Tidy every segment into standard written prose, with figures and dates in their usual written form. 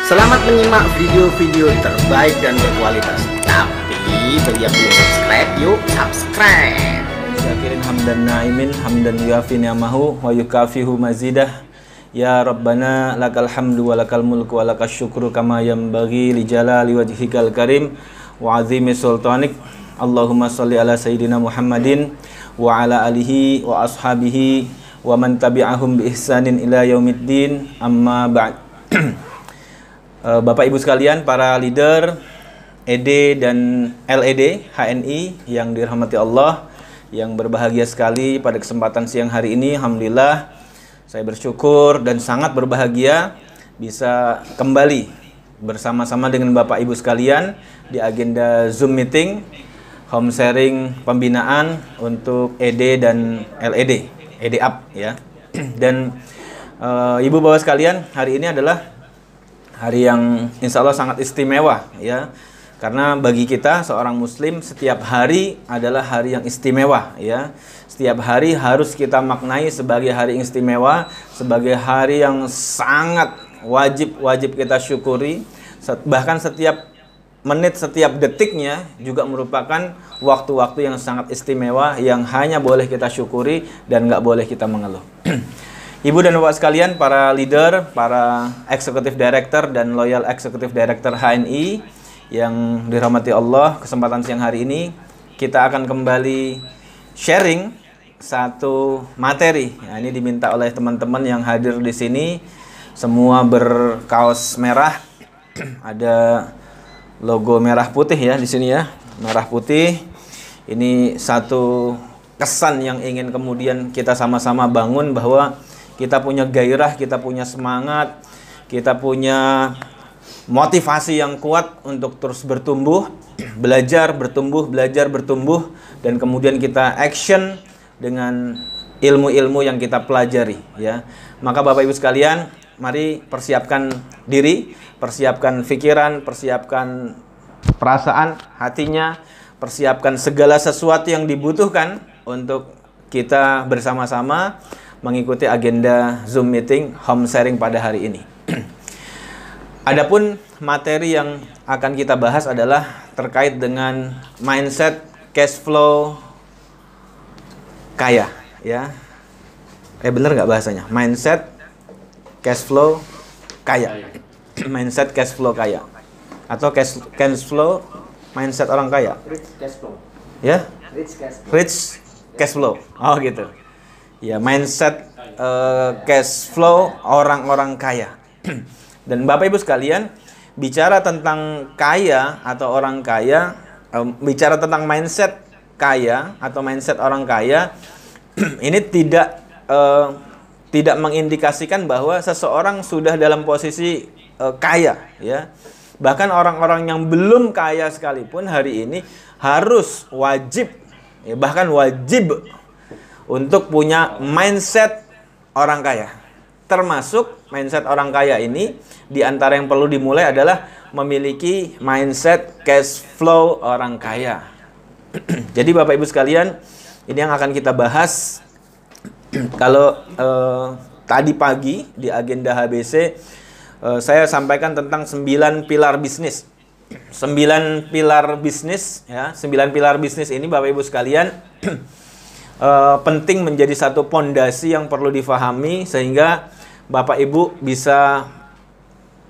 Selamat menyimak video-video terbaik dan berkualitas. Tapi bagi yang belum subscribe, yuk subscribe. Syakirin hamdan na'imin hamdan yuafi ni'amahu wa yukafihu mazidah. Ya Rabbana lakal hamdu wa lakal mulku wa lakal syukru kama yanbaghi li jalali wajhikal karim wa azimi sultanik. Allahumma sholli ala sayyidina Muhammadin wa ala alihi wa ashabihi wa man tabi'ahum bi ihsanin ila yaumiddin. Amma ba'd. Bapak Ibu sekalian, para leader ED dan LED HNI yang dirahmati Allah, yang berbahagia sekali pada kesempatan siang hari ini. Alhamdulillah, saya bersyukur dan sangat berbahagia bisa kembali bersama-sama dengan Bapak Ibu sekalian di agenda Zoom meeting home sharing pembinaan untuk ED dan LED, ED Up ya. Dan Ibu Bapak sekalian, hari ini adalah hari yang insya Allah sangat istimewa ya, karena bagi kita seorang muslim setiap hari adalah hari yang istimewa ya. Setiap hari harus kita maknai sebagai hari yang istimewa, sebagai hari yang sangat wajib kita syukuri. Bahkan setiap menit, setiap detiknya juga merupakan waktu-waktu yang sangat istimewa yang hanya boleh kita syukuri dan nggak boleh kita mengeluh. Ibu dan Bapak sekalian, para leader, para executive director dan loyal executive director HNI yang dirahmati Allah, kesempatan siang hari ini kita akan kembali sharing satu materi. Nah, ini diminta oleh teman-teman yang hadir di sini, semua berkaos merah, ada logo merah putih ya di sini ya, merah putih. Ini satu kesan yang ingin kemudian kita sama-sama bangun, bahwa kita punya gairah, kita punya semangat, kita punya motivasi yang kuat untuk terus bertumbuh, belajar, bertumbuh, dan kemudian kita action dengan ilmu-ilmu yang kita pelajari ya. Maka Bapak Ibu sekalian, mari persiapkan diri, persiapkan pikiran, persiapkan perasaan hatinya, persiapkan segala sesuatu yang dibutuhkan untuk kita bersama-sama mengikuti agenda Zoom meeting home sharing pada hari ini. Adapun materi yang akan kita bahas adalah terkait dengan mindset cash flow kaya ya. Bener nggak bahasanya? Mindset cash flow kaya. Mindset cash flow kaya atau cash flow mindset orang kaya. Rich cash flow. Ya? Rich cash flow. Rich cash flow. Oh gitu. Ya, mindset cash flow orang-orang kaya. Dan Bapak Ibu sekalian, bicara tentang kaya atau orang kaya, bicara tentang mindset kaya atau mindset orang kaya, ini tidak mengindikasikan bahwa seseorang sudah dalam posisi kaya ya. Bahkan orang-orang yang belum kaya sekalipun hari ini harus wajib ya, bahkan wajib untuk punya mindset orang kaya. Termasuk mindset orang kaya ini, di antara yang perlu dimulai adalah memiliki mindset cash flow orang kaya. Jadi Bapak Ibu sekalian, ini yang akan kita bahas. Kalau tadi pagi di agenda HBC saya sampaikan tentang 9 pilar bisnis. 9 pilar bisnis ya, 9 pilar bisnis ini Bapak Ibu sekalian penting menjadi satu pondasi yang perlu difahami, sehingga Bapak Ibu bisa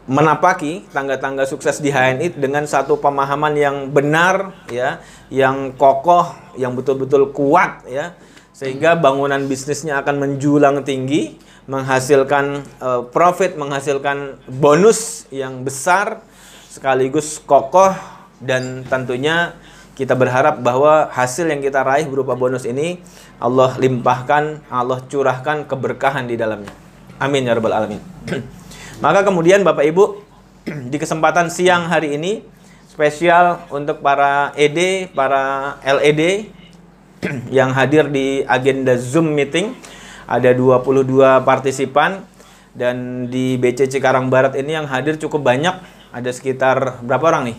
menapaki tangga-tangga sukses di HNI dengan satu pemahaman yang benar ya, yang kokoh, yang betul-betul kuat ya, sehingga bangunan bisnisnya akan menjulang tinggi, menghasilkan profit, menghasilkan bonus yang besar sekaligus kokoh, dan tentunya kita berharap bahwa hasil yang kita raih berupa bonus ini Allah limpahkan, Allah curahkan keberkahan di dalamnya. Amin ya rabbal alamin. Maka kemudian Bapak Ibu, di kesempatan siang hari ini spesial untuk para ED, para LED yang hadir di agenda Zoom meeting. Ada 22 partisipan, dan di BC Cikarang Barat ini yang hadir cukup banyak. Ada sekitar berapa orang nih?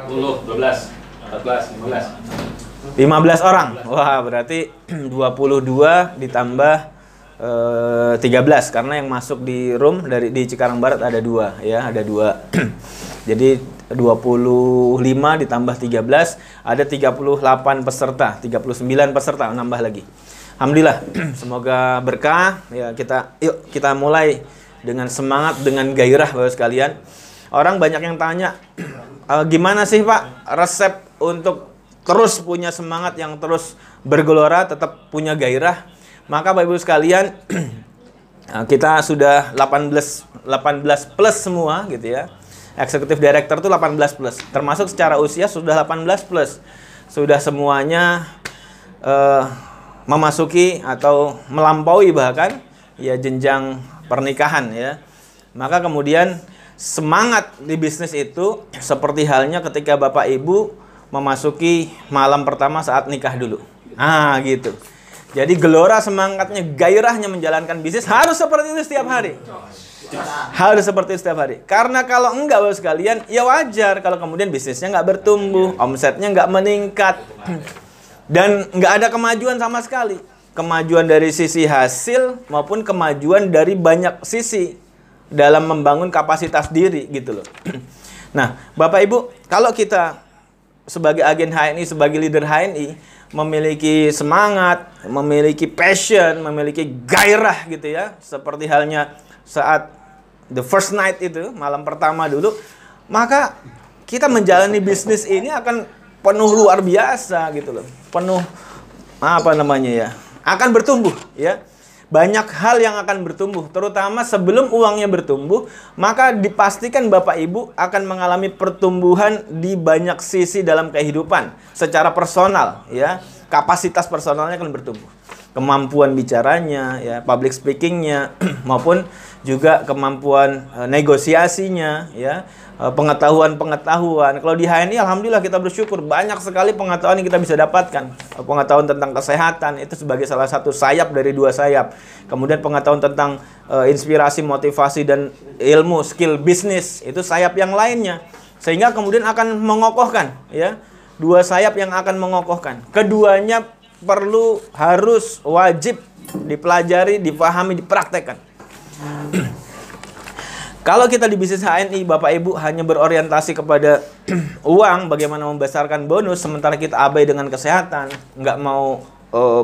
10, 12 14, 15 15 orang. Wah, berarti 22 ditambah 13 karena yang masuk di room di Cikarang Barat ada 2 ya, ada 2. Jadi 25 ditambah 13 ada 38 peserta, 39 peserta nambah lagi. Alhamdulillah, semoga berkah ya. Yuk kita mulai dengan semangat, dengan gairah Bapak sekalian. Orang banyak yang tanya, gimana sih Pak resep untuk terus punya semangat yang terus bergelora, tetap punya gairah? Maka Bapak Ibu sekalian, kita sudah 18 plus semua gitu ya. Eksekutif Director itu 18 plus. Termasuk secara usia sudah 18 plus. Sudah semuanya memasuki atau melampaui bahkan ya jenjang pernikahan ya. Maka kemudian semangat di bisnis itu seperti halnya ketika Bapak Ibu memasuki malam pertama saat nikah dulu. Gitu. Jadi gelora semangatnya, gairahnya menjalankan bisnis harus seperti itu setiap hari. Harus seperti itu setiap hari. Karena kalau enggak Bapak sekalian, ya wajar kalau kemudian bisnisnya nggak bertumbuh, omsetnya nggak meningkat, dan nggak ada kemajuan sama sekali. Kemajuan dari sisi hasil maupun kemajuan dari banyak sisi dalam membangun kapasitas diri gitu loh. Nah, Bapak Ibu, kalau kita sebagai agen HNI, sebagai leader HNI, memiliki semangat, memiliki passion, memiliki gairah gitu ya, seperti halnya saat the first night itu, malam pertama dulu, maka kita menjalani bisnis ini akan penuh luar biasa gitu loh. Penuh akan bertumbuh ya. Banyak hal yang akan bertumbuh, terutama sebelum uangnya bertumbuh, maka dipastikan Bapak Ibu akan mengalami pertumbuhan di banyak sisi dalam kehidupan secara personal ya. Kapasitas personalnya akan bertumbuh. Kemampuan bicaranya ya, public speakingnya maupun juga kemampuan negosiasinya ya, pengetahuan. Kalau di HNI alhamdulillah kita bersyukur banyak sekali pengetahuan yang kita bisa dapatkan. Pengetahuan tentang kesehatan itu sebagai salah satu sayap dari 2 sayap. Kemudian pengetahuan tentang inspirasi, motivasi dan ilmu, skill bisnis itu sayap yang lainnya. Sehingga kemudian akan mengokohkan ya, 2 sayap yang akan mengokohkan. Keduanya harus wajib dipelajari, dipahami, dipraktekkan. Kalau kita di bisnis HNI, Bapak Ibu hanya berorientasi kepada uang, bagaimana membesarkan bonus, sementara kita abai dengan kesehatan, nggak mau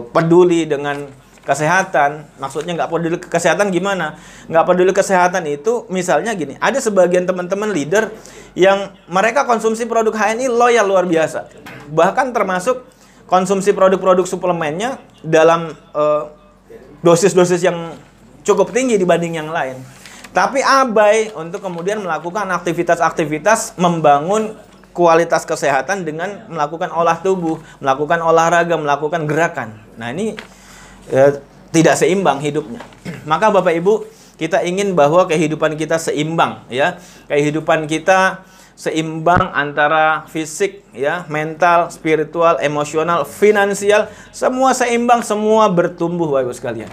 peduli dengan kesehatan. Maksudnya nggak peduli kesehatan gimana? Nggak peduli kesehatan itu misalnya gini, ada sebagian teman-teman leader yang mereka konsumsi produk HNI loyal luar biasa. Bahkan termasuk konsumsi produk-produk suplemennya dalam dosis-dosis yang cukup tinggi dibanding yang lain. Tapi abai untuk kemudian melakukan aktivitas-aktivitas membangun kualitas kesehatan dengan melakukan olah tubuh, melakukan olahraga, melakukan gerakan. Nah ini tidak seimbang hidupnya. Maka Bapak Ibu, kita ingin bahwa kehidupan kita seimbang ya. Kehidupan kita seimbang antara fisik ya, mental, spiritual, emosional, finansial, semua seimbang, semua bertumbuh Bapak Ibu sekalian.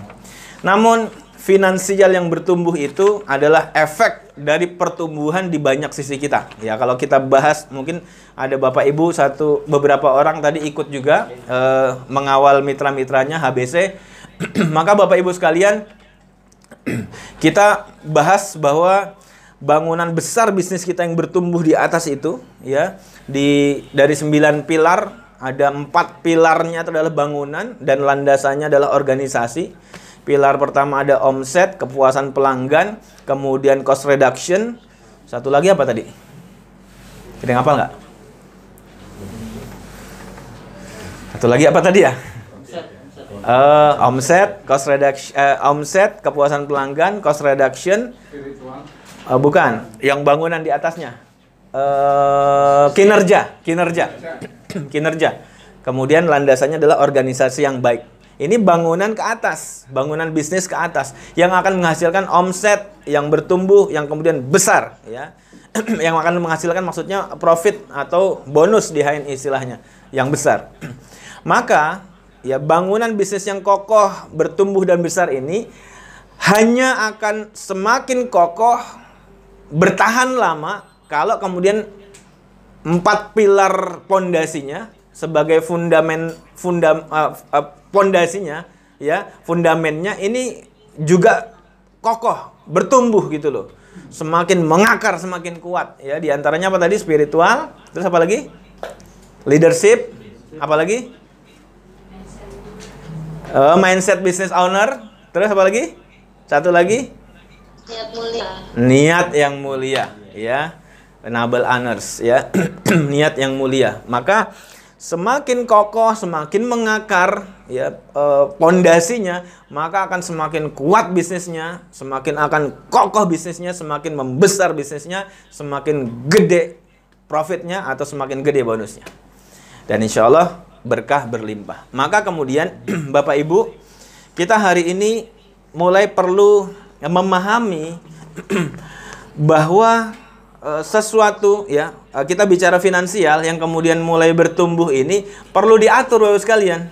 Namun finansial yang bertumbuh itu adalah efek dari pertumbuhan di banyak sisi kita. Ya, kalau kita bahas mungkin ada Bapak Ibu beberapa orang tadi ikut juga mengawal mitra-mitranya HBC. Maka Bapak Ibu sekalian, kita bahas bahwa bangunan besar bisnis kita yang bertumbuh di atas itu ya, dari 9 pilar, ada 4 pilarnya itu adalah bangunan dan landasannya adalah organisasi. Pilar pertama ada omset, kepuasan pelanggan, kemudian cost reduction. Satu lagi apa tadi? Kita ngapal nggak? Satu lagi apa tadi ya? Omset, cost reduction, omset, kepuasan pelanggan, cost reduction. Bukan, yang bangunan di atasnya. Kinerja. Kemudian landasannya adalah organisasi yang baik. Ini bangunan ke atas, bangunan bisnis ke atas yang akan menghasilkan omset yang bertumbuh, yang kemudian besar, ya, yang akan menghasilkan maksudnya profit atau bonus di HNI istilahnya yang besar. Maka ya bangunan bisnis yang kokoh, bertumbuh dan besar ini hanya akan semakin kokoh, bertahan lama kalau kemudian 4 pilar pondasinya sebagai fondasinya, ya, fundamennya ini juga kokoh, bertumbuh gitu loh. Semakin mengakar, semakin kuat ya. Di antaranya apa tadi? Spiritual, terus apa lagi? Leadership, apa lagi? Mindset business owner, terus apa lagi? Satu lagi? Niat mulia. Niat yang mulia ya. Noble honors ya. Niat yang mulia. Maka semakin kokoh, semakin mengakar ya pondasinya, maka akan semakin kuat bisnisnya, semakin akan kokoh bisnisnya, semakin membesar bisnisnya, semakin gede profitnya atau semakin gede bonusnya. Dan insya Allah berkah berlimpah. Maka kemudian Bapak Ibu, kita hari ini mulai perlu memahami bahwa sesuatu ya, kita bicara finansial yang kemudian mulai bertumbuh ini perlu diatur Bapak sekalian.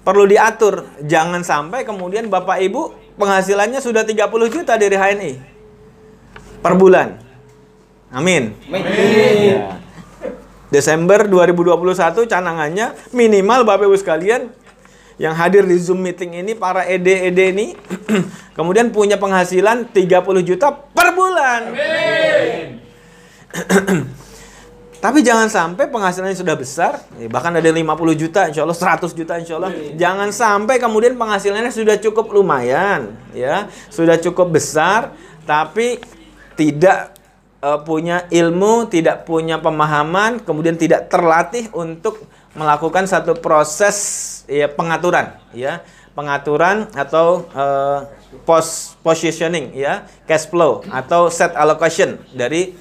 Perlu diatur. Jangan sampai kemudian Bapak Ibu penghasilannya sudah 30 juta dari HNI per bulan. Amin. Ya. Desember 2021 canangannya minimal Bapak Ibu sekalian yang hadir di Zoom meeting ini, para ED-ED ini kemudian punya penghasilan 30 juta per bulan. Amin. Tapi jangan sampai penghasilannya sudah besar, bahkan ada 50 juta insya Allah, 100 juta insya Allah. Jangan sampai kemudian penghasilannya sudah cukup lumayan, ya, sudah cukup besar, tapi tidak punya ilmu, tidak punya pemahaman, kemudian tidak terlatih untuk melakukan satu proses ya pengaturan, ya, pengaturan atau positioning, ya, cash flow atau set allocation dari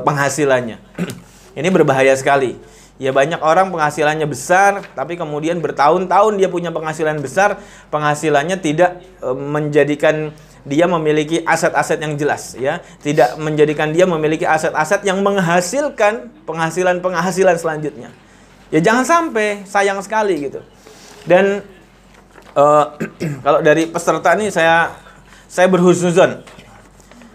penghasilannya. Ini berbahaya sekali. Ya, banyak orang penghasilannya besar, tapi kemudian bertahun-tahun dia punya penghasilan besar, penghasilannya tidak menjadikan dia memiliki aset-aset yang jelas, ya, tidak menjadikan dia memiliki aset-aset yang menghasilkan penghasilan selanjutnya. Ya jangan sampai, sayang sekali gitu. Dan kalau dari peserta ini saya berhusnuzon.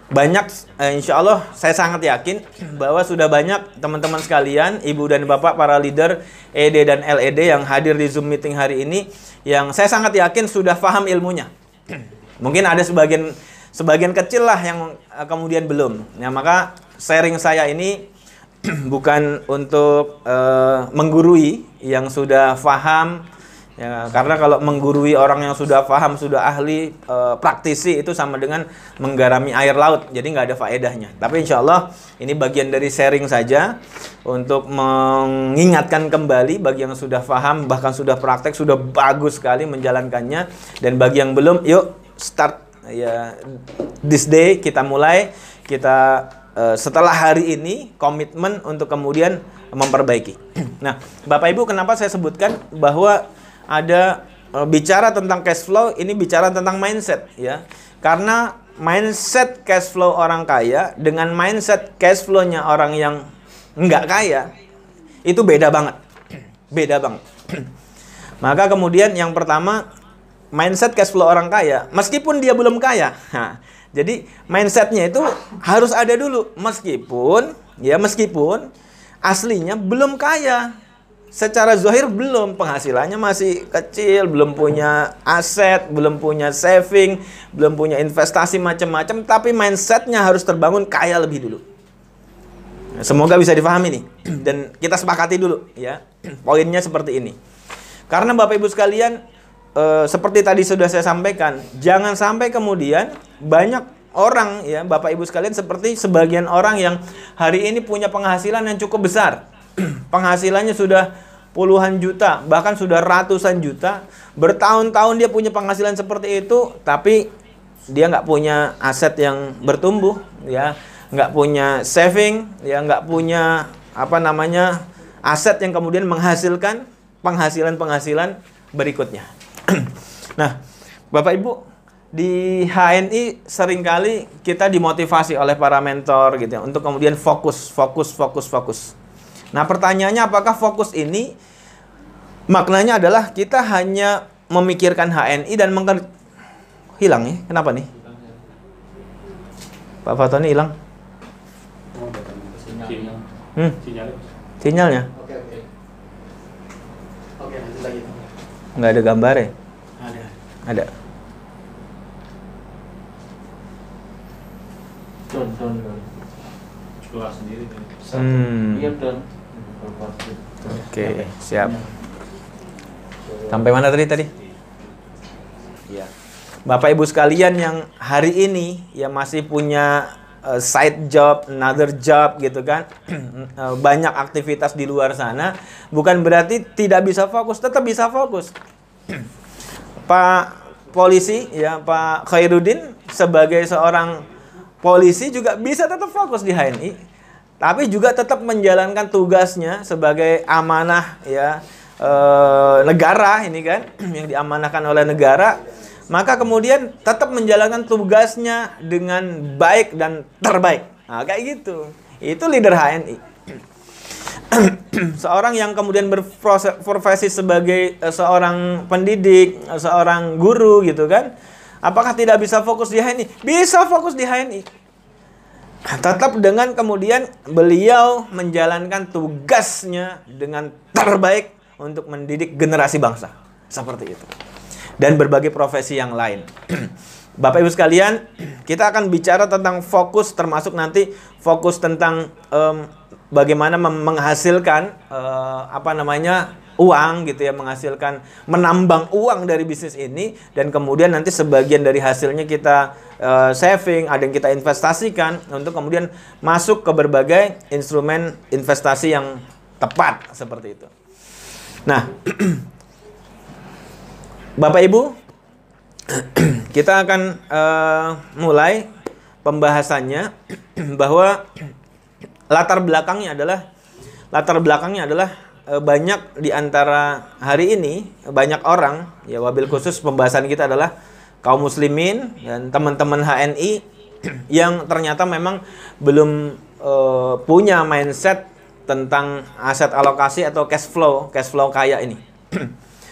Banyak, insya Allah saya sangat yakin bahwa sudah banyak teman-teman sekalian, ibu dan bapak, para leader ED dan LED yang hadir di Zoom meeting hari ini, yang saya sangat yakin sudah paham ilmunya. Mungkin ada sebagian kecil lah yang kemudian belum. Nah, maka sharing saya ini bukan untuk menggurui yang sudah paham, ya, karena kalau menggurui orang yang sudah paham, sudah ahli, praktisi, itu sama dengan menggarami air laut, jadi nggak ada faedahnya. Tapi insya Allah ini bagian dari sharing saja untuk mengingatkan kembali bagi yang sudah paham, bahkan sudah praktek, sudah bagus sekali menjalankannya. Dan bagi yang belum, yuk start ya, this day kita mulai, kita setelah hari ini komitmen untuk kemudian memperbaiki. Nah, Bapak Ibu, kenapa saya sebutkan bahwa ada bicara tentang cash flow, ini bicara tentang mindset, ya. Karena mindset cash flow orang kaya dengan mindset cash flow-nya orang yang nggak kaya itu beda banget. Beda banget. Maka kemudian yang pertama, mindset cash flow orang kaya, meskipun dia belum kaya. Nah, jadi mindsetnya itu harus ada dulu, meskipun aslinya belum kaya. Secara zahir belum, penghasilannya masih kecil, belum punya aset, belum punya saving, belum punya investasi macam-macam, tapi mindsetnya harus terbangun kaya lebih dulu. Semoga bisa difahami nih, dan kita sepakati dulu, ya. Poinnya seperti ini. Karena Bapak Ibu sekalian, seperti tadi sudah saya sampaikan, jangan sampai kemudian banyak orang, ya, Bapak Ibu sekalian, seperti sebagian orang yang hari ini punya penghasilan yang cukup besar. Penghasilannya sudah puluhan juta, bahkan sudah ratusan juta. Bertahun-tahun dia punya penghasilan seperti itu, tapi dia nggak punya aset yang bertumbuh, ya, nggak punya saving, ya, nggak punya aset yang kemudian menghasilkan penghasilan berikutnya. Nah, Bapak Ibu, di HNI seringkali kita dimotivasi oleh para mentor gitu ya, untuk kemudian fokus. Nah, pertanyaannya, apakah fokus ini maknanya adalah kita hanya memikirkan HNI dan hilang ya? Kenapa nih? Pak Fatoni hilang? Sinyalnya? Oke, lanjut lagi. Nggak ada gambar ya? Ada. Ada. Keluar sendiri. Iya don. Oke, siap. Sampai mana tadi? Ya. Bapak Ibu sekalian yang hari ini ya masih punya side job, another job gitu kan. Banyak aktivitas di luar sana, bukan berarti tidak bisa fokus, tetap bisa fokus. Pak polisi ya, Pak Khairuddin sebagai seorang polisi juga bisa tetap fokus di HNI, tapi juga tetap menjalankan tugasnya sebagai amanah ya negara ini kan, yang diamanahkan oleh negara. Maka kemudian tetap menjalankan tugasnya dengan baik dan terbaik. Nah, kayak gitu. Itu leader HNI. Seorang yang kemudian berprofesi sebagai seorang pendidik, seorang guru gitu kan. Apakah tidak bisa fokus di HNI? Bisa fokus di HNI. Tetap dengan kemudian beliau menjalankan tugasnya dengan terbaik untuk mendidik generasi bangsa. Seperti itu. Dan berbagai profesi yang lain. Bapak Ibu sekalian, kita akan bicara tentang fokus, termasuk nanti fokus tentang bagaimana menghasilkan uang gitu ya, menghasilkan, menambang uang dari bisnis ini, dan kemudian nanti sebagian dari hasilnya kita saving, ada yang kita investasikan untuk kemudian masuk ke berbagai instrumen investasi yang tepat seperti itu. Nah, Bapak Ibu, kita akan mulai pembahasannya bahwa latar belakangnya adalah banyak di antara hari ini banyak orang ya, wabil khusus pembahasan kita adalah kaum muslimin dan teman-teman HNI yang ternyata memang belum punya mindset tentang aset alokasi atau cash flow kaya ini.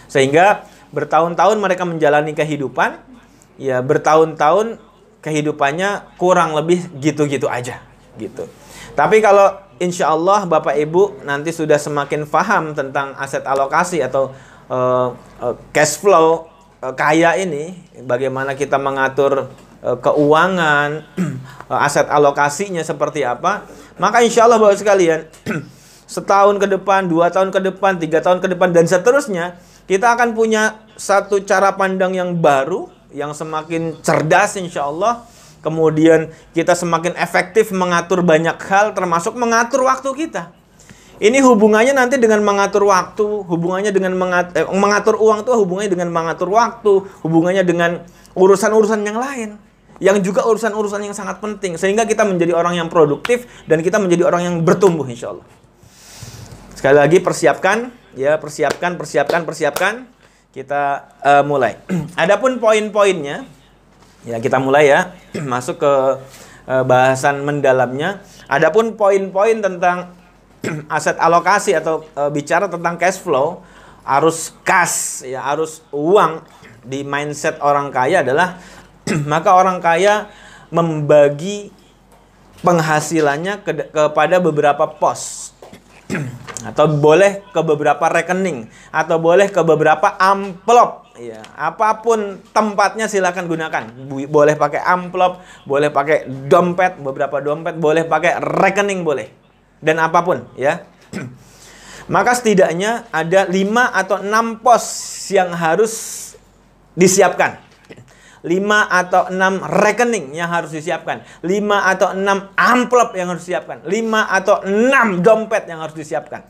Sehingga bertahun-tahun mereka menjalani kehidupan, ya bertahun-tahun kehidupannya kurang lebih gitu-gitu aja, gitu. Tapi kalau insya Allah Bapak Ibu nanti sudah semakin paham tentang aset alokasi atau cash flow kaya ini, bagaimana kita mengatur keuangan, aset alokasinya seperti apa, maka insya Allah Bapak sekalian, setahun ke depan, 2 tahun ke depan, 3 tahun ke depan, dan seterusnya, kita akan punya satu cara pandang yang baru, yang semakin cerdas insya Allah. Kemudian kita semakin efektif mengatur banyak hal, termasuk mengatur waktu kita. Ini hubungannya nanti dengan mengatur waktu, hubungannya dengan mengatur uang itu hubungannya dengan mengatur waktu, hubungannya dengan urusan-urusan yang lain, yang juga urusan-urusan yang sangat penting. Sehingga kita menjadi orang yang produktif dan kita menjadi orang yang bertumbuh insya Allah. Sekali lagi persiapkan. Ya, persiapkan. Kita mulai. Adapun poin-poinnya, ya kita mulai ya, masuk ke bahasan mendalamnya. Adapun poin-poin tentang aset alokasi atau bicara tentang cash flow, arus kas, ya arus uang di mindset orang kaya adalah maka orang kaya membagi penghasilannya kepada beberapa pos. Atau boleh ke beberapa rekening, atau boleh ke beberapa amplop, ya apapun tempatnya silakan gunakan. Boleh pakai amplop, boleh pakai dompet, beberapa dompet, boleh pakai rekening, boleh, dan apapun ya. Maka setidaknya ada 5 atau 6 pos yang harus disiapkan. 5 atau 6 rekening yang harus disiapkan, 5 atau 6 amplop yang harus disiapkan, 5 atau 6 dompet yang harus disiapkan.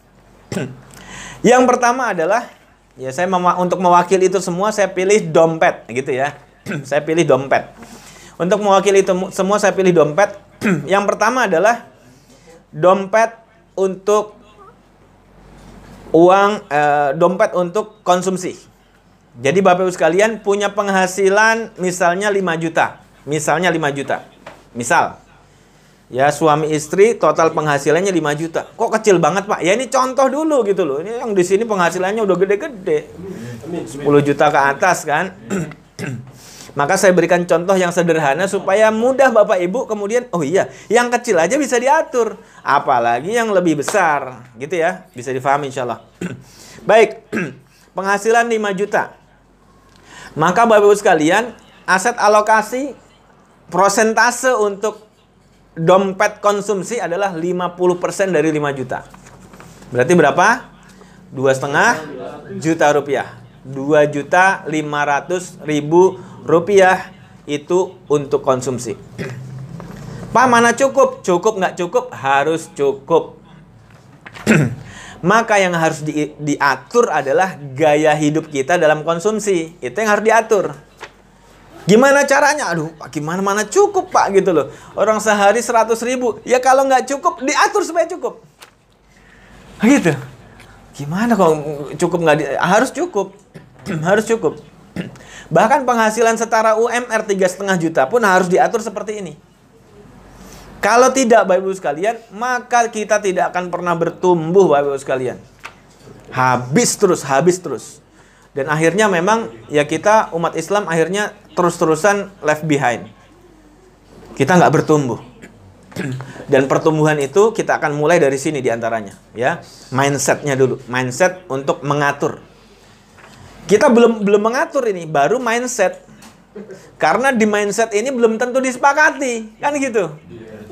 Yang pertama adalah, ya saya untuk mewakili itu semua saya pilih dompet gitu ya. Saya pilih dompet. Untuk mewakili itu semua saya pilih dompet. Yang pertama adalah dompet untuk uang, dompet untuk konsumsi. Jadi Bapak Ibu sekalian punya penghasilan misalnya 5 juta. Misalnya 5 juta. Misal, ya suami istri total penghasilannya 5 juta. Kok kecil banget Pak? Ya ini contoh dulu gitu loh. Ini yang di sini penghasilannya udah gede-gede. 10 juta ke atas kan. Maka saya berikan contoh yang sederhana supaya mudah Bapak Ibu kemudian, oh iya, yang kecil aja bisa diatur. Apalagi yang lebih besar. Gitu ya. Bisa difahami insya Allah. Baik, penghasilan 5 juta. Maka Bapak Ibu sekalian, aset alokasi prosentase untuk dompet konsumsi adalah 50% dari 5 juta. Berarti berapa? 2,5 juta rupiah. 2.500.000 rupiah itu untuk konsumsi. Pak, mana cukup? Cukup nggak cukup? Harus cukup. Maka yang harus diatur adalah gaya hidup kita dalam konsumsi. Itu yang harus diatur. Gimana caranya? Aduh, gimana cukup Pak gitu loh. Orang sehari 100.000. Ya kalau nggak cukup, diatur supaya cukup. Gitu. Gimana kalau cukup nggak? Harus cukup. Harus cukup. Bahkan penghasilan setara UMR 3,5 juta pun harus diatur seperti ini. Kalau tidak, Bapak Ibu sekalian, maka kita tidak akan pernah bertumbuh, Bapak Ibu sekalian. Habis terus. Dan akhirnya memang ya kita umat Islam akhirnya terus-terusan left behind. Kita nggak bertumbuh. Dan pertumbuhan itu kita akan mulai dari sini diantaranya, ya. Mindsetnya dulu, mindset untuk mengatur. Kita belum mengatur ini, baru mindset. Karena di mindset ini belum tentu disepakati, kan gitu.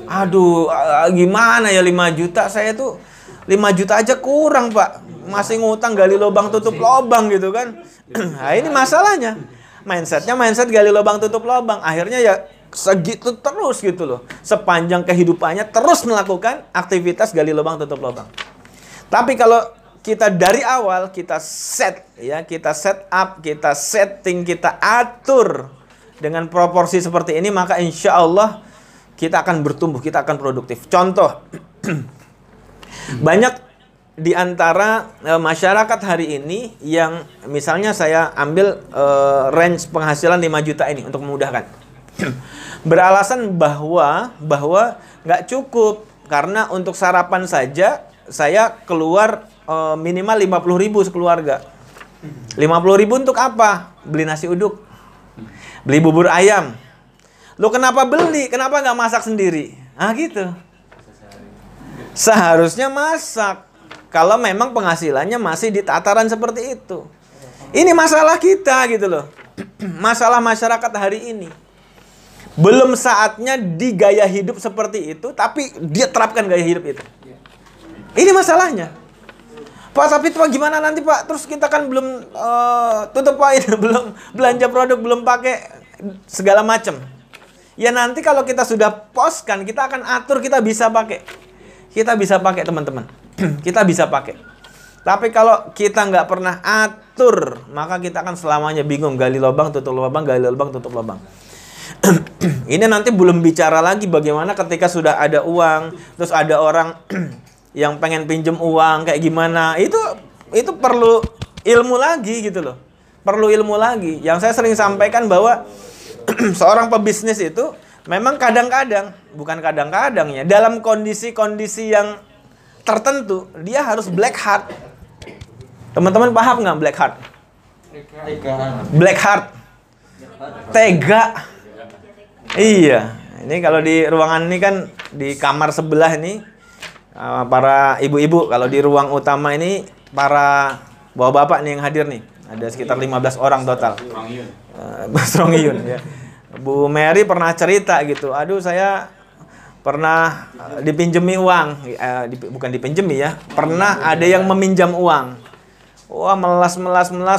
Aduh, gimana ya 5 juta, saya tuh 5 juta aja kurang Pak. Masih ngutang gali lubang tutup lubang gitu kan. Nah ini masalahnya. Mindsetnya mindset gali lubang tutup lubang. Akhirnya ya segitu terus gitu loh. Sepanjang kehidupannya terus melakukan aktivitas gali lubang tutup lubang. Tapi kalau kita dari awal kita set ya, kita set up, kita setting, kita atur dengan proporsi seperti ini, maka insya Allah kita akan bertumbuh, kita akan produktif. Contoh, banyak di antara masyarakat hari ini yang misalnya saya ambil range penghasilan 5 juta ini untuk memudahkan. Beralasan bahwa nggak cukup karena untuk sarapan saja saya keluar minimal 50.000 sekeluarga. 50.000 untuk apa? Beli nasi uduk, beli bubur ayam. Lo kenapa beli? Kenapa nggak masak sendiri? Ah gitu. Seharusnya masak. Kalau memang penghasilannya masih di tataran seperti itu. Ini masalah kita gitu loh. Masalah masyarakat hari ini. Belum saatnya di gaya hidup seperti itu, tapi dia terapkan gaya hidup itu. Ini masalahnya. Pak, tapi Pak gimana nanti Pak? Terus kita kan belum tutup Pak, ini belum belanja produk, belum pakai segala macam. Ya nanti kalau kita sudah postkan, kita akan atur, kita bisa pakai. Kita bisa pakai teman-teman. Kita bisa pakai. Tapi kalau kita nggak pernah atur, maka kita akan selamanya bingung. Gali lubang, tutup lubang, gali lubang, tutup lubang. Ini nanti belum bicara lagi bagaimana ketika sudah ada uang, terus ada orang yang pengen pinjem uang, kayak gimana. Itu perlu ilmu lagi gitu loh. Perlu ilmu lagi. Yang saya sering sampaikan bahwa seorang pebisnis itu memang kadang-kadang, bukan kadang-kadang ya, dalam kondisi-kondisi yang tertentu, dia harus black heart. Teman-teman paham nggak black heart? Black heart. Tega. Iya. Ini kalau di ruangan ini kan, di kamar sebelah ini, para ibu-ibu. Kalau di ruang utama ini, para bapak-bapak nih yang hadir nih. Ada sekitar 15 orang total. Strong Yun ya. Bu Mary pernah cerita gitu. Aduh, saya pernah dipinjemi uang. Bukan dipinjemi ya. Pernah ada yang meminjam uang. Wah, melas.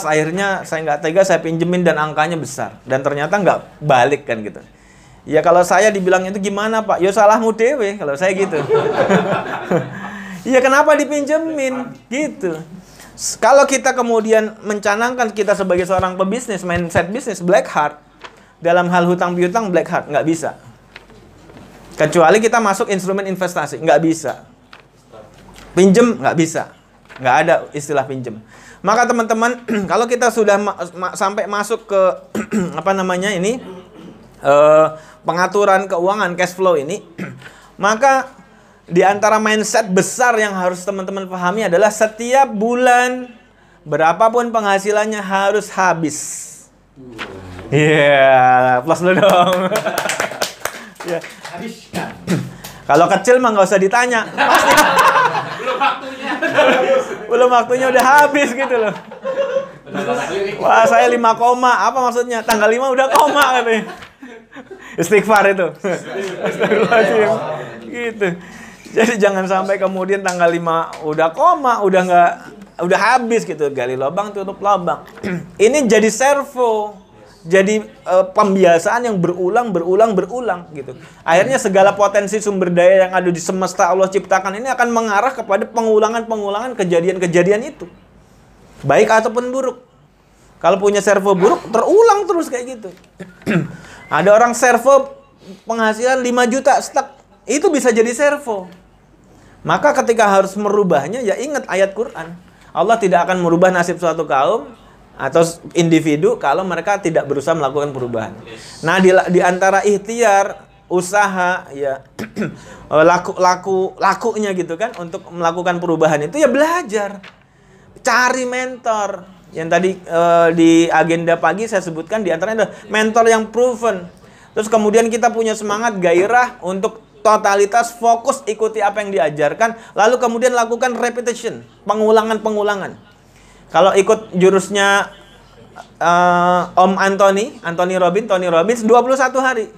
Akhirnya saya nggak tega, saya pinjemin dan angkanya besar. Dan ternyata nggak balik kan gitu. Ya kalau saya dibilang itu gimana Pak? Ya salahmu dewe kalau saya gitu. Ya kenapa dipinjemin gitu. Kalau kita kemudian mencanangkan kita sebagai seorang pebisnis, mindset bisnis, black heart, dalam hal hutang piutang black heart, nggak bisa. Kecuali kita masuk instrumen investasi, nggak bisa. Pinjem, nggak bisa. Nggak ada istilah pinjem. Maka teman-teman, kalau kita sudah sampai masuk ke apa namanya ini, pengaturan keuangan, cash flow ini, maka di antara mindset besar yang harus teman-teman pahami adalah setiap bulan berapapun penghasilannya harus habis. Iya, plus dulu dong. Yeah. Habiskan. Kalau kecil mah nggak usah ditanya, pasti. Belum waktunya. Belum waktunya udah habis gitu loh. Wah, saya 5 koma, apa maksudnya? Tanggal 5 udah koma katanya. Istighfar itu. Astagfirullahaladzim. Gitu. Jadi jangan sampai kemudian tanggal 5 udah koma, udah habis gitu, gali lubang tutup lubang. Ini jadi servo. Jadi pembiasaan yang berulang gitu. Akhirnya segala potensi sumber daya yang ada di semesta Allah ciptakan ini akan mengarah kepada pengulangan kejadian-kejadian itu. Baik ataupun buruk. Kalau punya servo buruk, terulang terus kayak gitu. Ada orang servo penghasilan 5 juta stuck, itu bisa jadi servo. Maka ketika harus merubahnya, ya ingat ayat Quran. Allah tidak akan merubah nasib suatu kaum atau individu kalau mereka tidak berusaha melakukan perubahan. Nah, di antara ikhtiar, usaha, ya lakunya gitu kan untuk melakukan perubahan itu ya belajar. Cari mentor. Yang tadi di agenda pagi saya sebutkan di antaranya adalah mentor yang proven. Terus kemudian kita punya semangat, gairah untuk totalitas fokus ikuti apa yang diajarkan, lalu kemudian lakukan repetition, pengulangan. Kalau ikut jurusnya Om Tony Robbins 21 hari.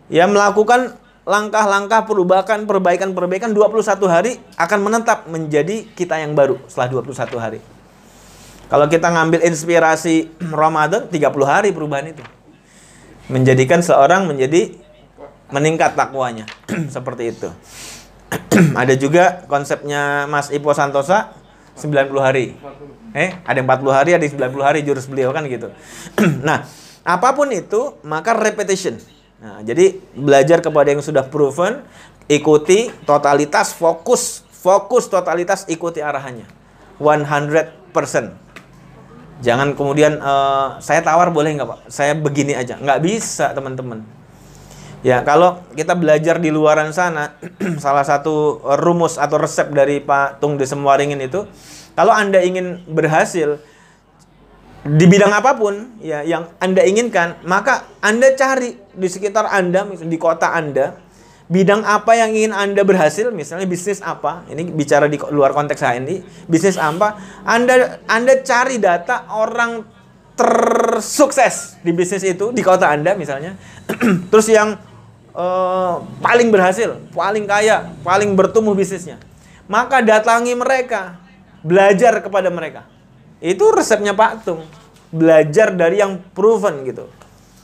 Ya melakukan langkah-langkah perbaikan 21 hari akan menetap menjadi kita yang baru setelah 21 hari. Kalau kita ngambil inspirasi Ramadan 30 hari perubahan itu. Menjadikan seorang menjadi meningkat takwanya. Seperti itu. Ada juga konsepnya Mas Ipo Santosa 90 hari. Ada yang 40 hari, ada yang 90 hari jurus beliau kan gitu. Nah, apapun itu maka repetition. Nah, jadi belajar kepada yang sudah proven, ikuti totalitas, fokus totalitas, ikuti arahannya. 100%. Jangan kemudian saya tawar boleh nggak Pak? Saya begini aja. Nggak bisa teman-teman. Ya, kalau kita belajar di luaran sana, salah satu rumus atau resep dari Pak Tung Desem Waringin itu, kalau Anda ingin berhasil di bidang apapun ya yang Anda inginkan, maka Anda cari di sekitar Anda, di kota Anda, bidang apa yang ingin Anda berhasil, misalnya bisnis apa, ini bicara di luar konteks HNI, bisnis apa, Anda cari data orang tersukses di bisnis itu, di kota Anda misalnya, terus yang paling berhasil, paling kaya, paling bertumbuh bisnisnya, maka datangi mereka, belajar kepada mereka. Itu resepnya Pak Tung, belajar dari yang proven gitu.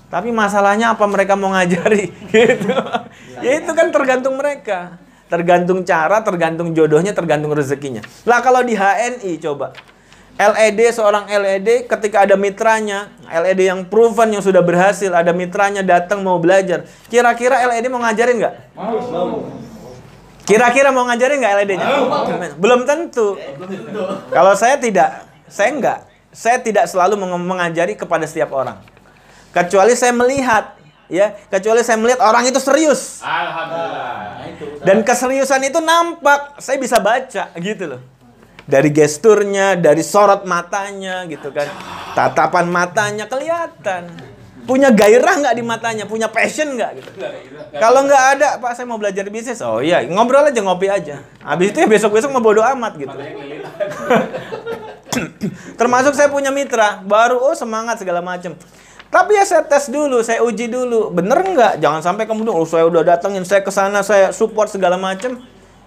Tapi masalahnya apa mereka mau ngajari gitu. Ya itu kan tergantung mereka. Tergantung cara, tergantung jodohnya, tergantung rezekinya. Lah kalau di HNI coba. seorang LED ketika ada mitranya, LED yang proven yang sudah berhasil, ada mitranya datang mau belajar. Kira-kira LED mau ngajarin nggak? Mau. Kira-kira mau ngajarin nggak LED-nya? Belum tentu. Kalau saya enggak. Saya tidak selalu mengajari kepada setiap orang. Kecuali saya melihat, ya, orang itu serius. Alhamdulillah. Dan keseriusan itu nampak, saya bisa baca gitu loh. Dari gesturnya, dari sorot matanya gitu kan. Tatapan matanya kelihatan. Punya gairah nggak di matanya, punya passion nggak gitu. Kalau nggak ada, Pak saya mau belajar bisnis. Oh iya, ngobrol aja, ngopi aja. Habis itu ya besok-besok mau bodo amat gitu. Termasuk saya punya mitra, baru semangat segala macam. Tapi ya saya tes dulu, saya uji dulu, bener nggak? Jangan sampai kemudian saya udah datengin, saya kesana, saya support segala macam.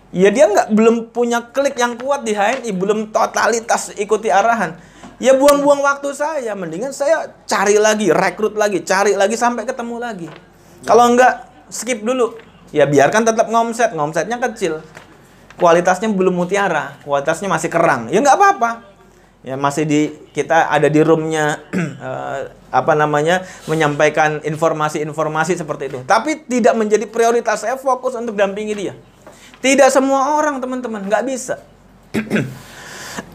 Ya dia belum punya klik yang kuat di HNI, belum totalitas ikuti arahan. Ya buang-buang waktu saya, mendingan saya cari lagi, rekrut lagi, cari lagi sampai ketemu lagi. Kalau enggak, skip dulu. Ya biarkan tetap ngomsetnya kecil. Kualitasnya belum mutiara, kualitasnya masih kerang. Ya nggak apa-apa. Ya masih kita ada di roomnya menyampaikan informasi-informasi seperti itu. Tapi tidak menjadi prioritas, saya fokus untuk dampingi dia. Tidak semua orang teman-teman, nggak bisa.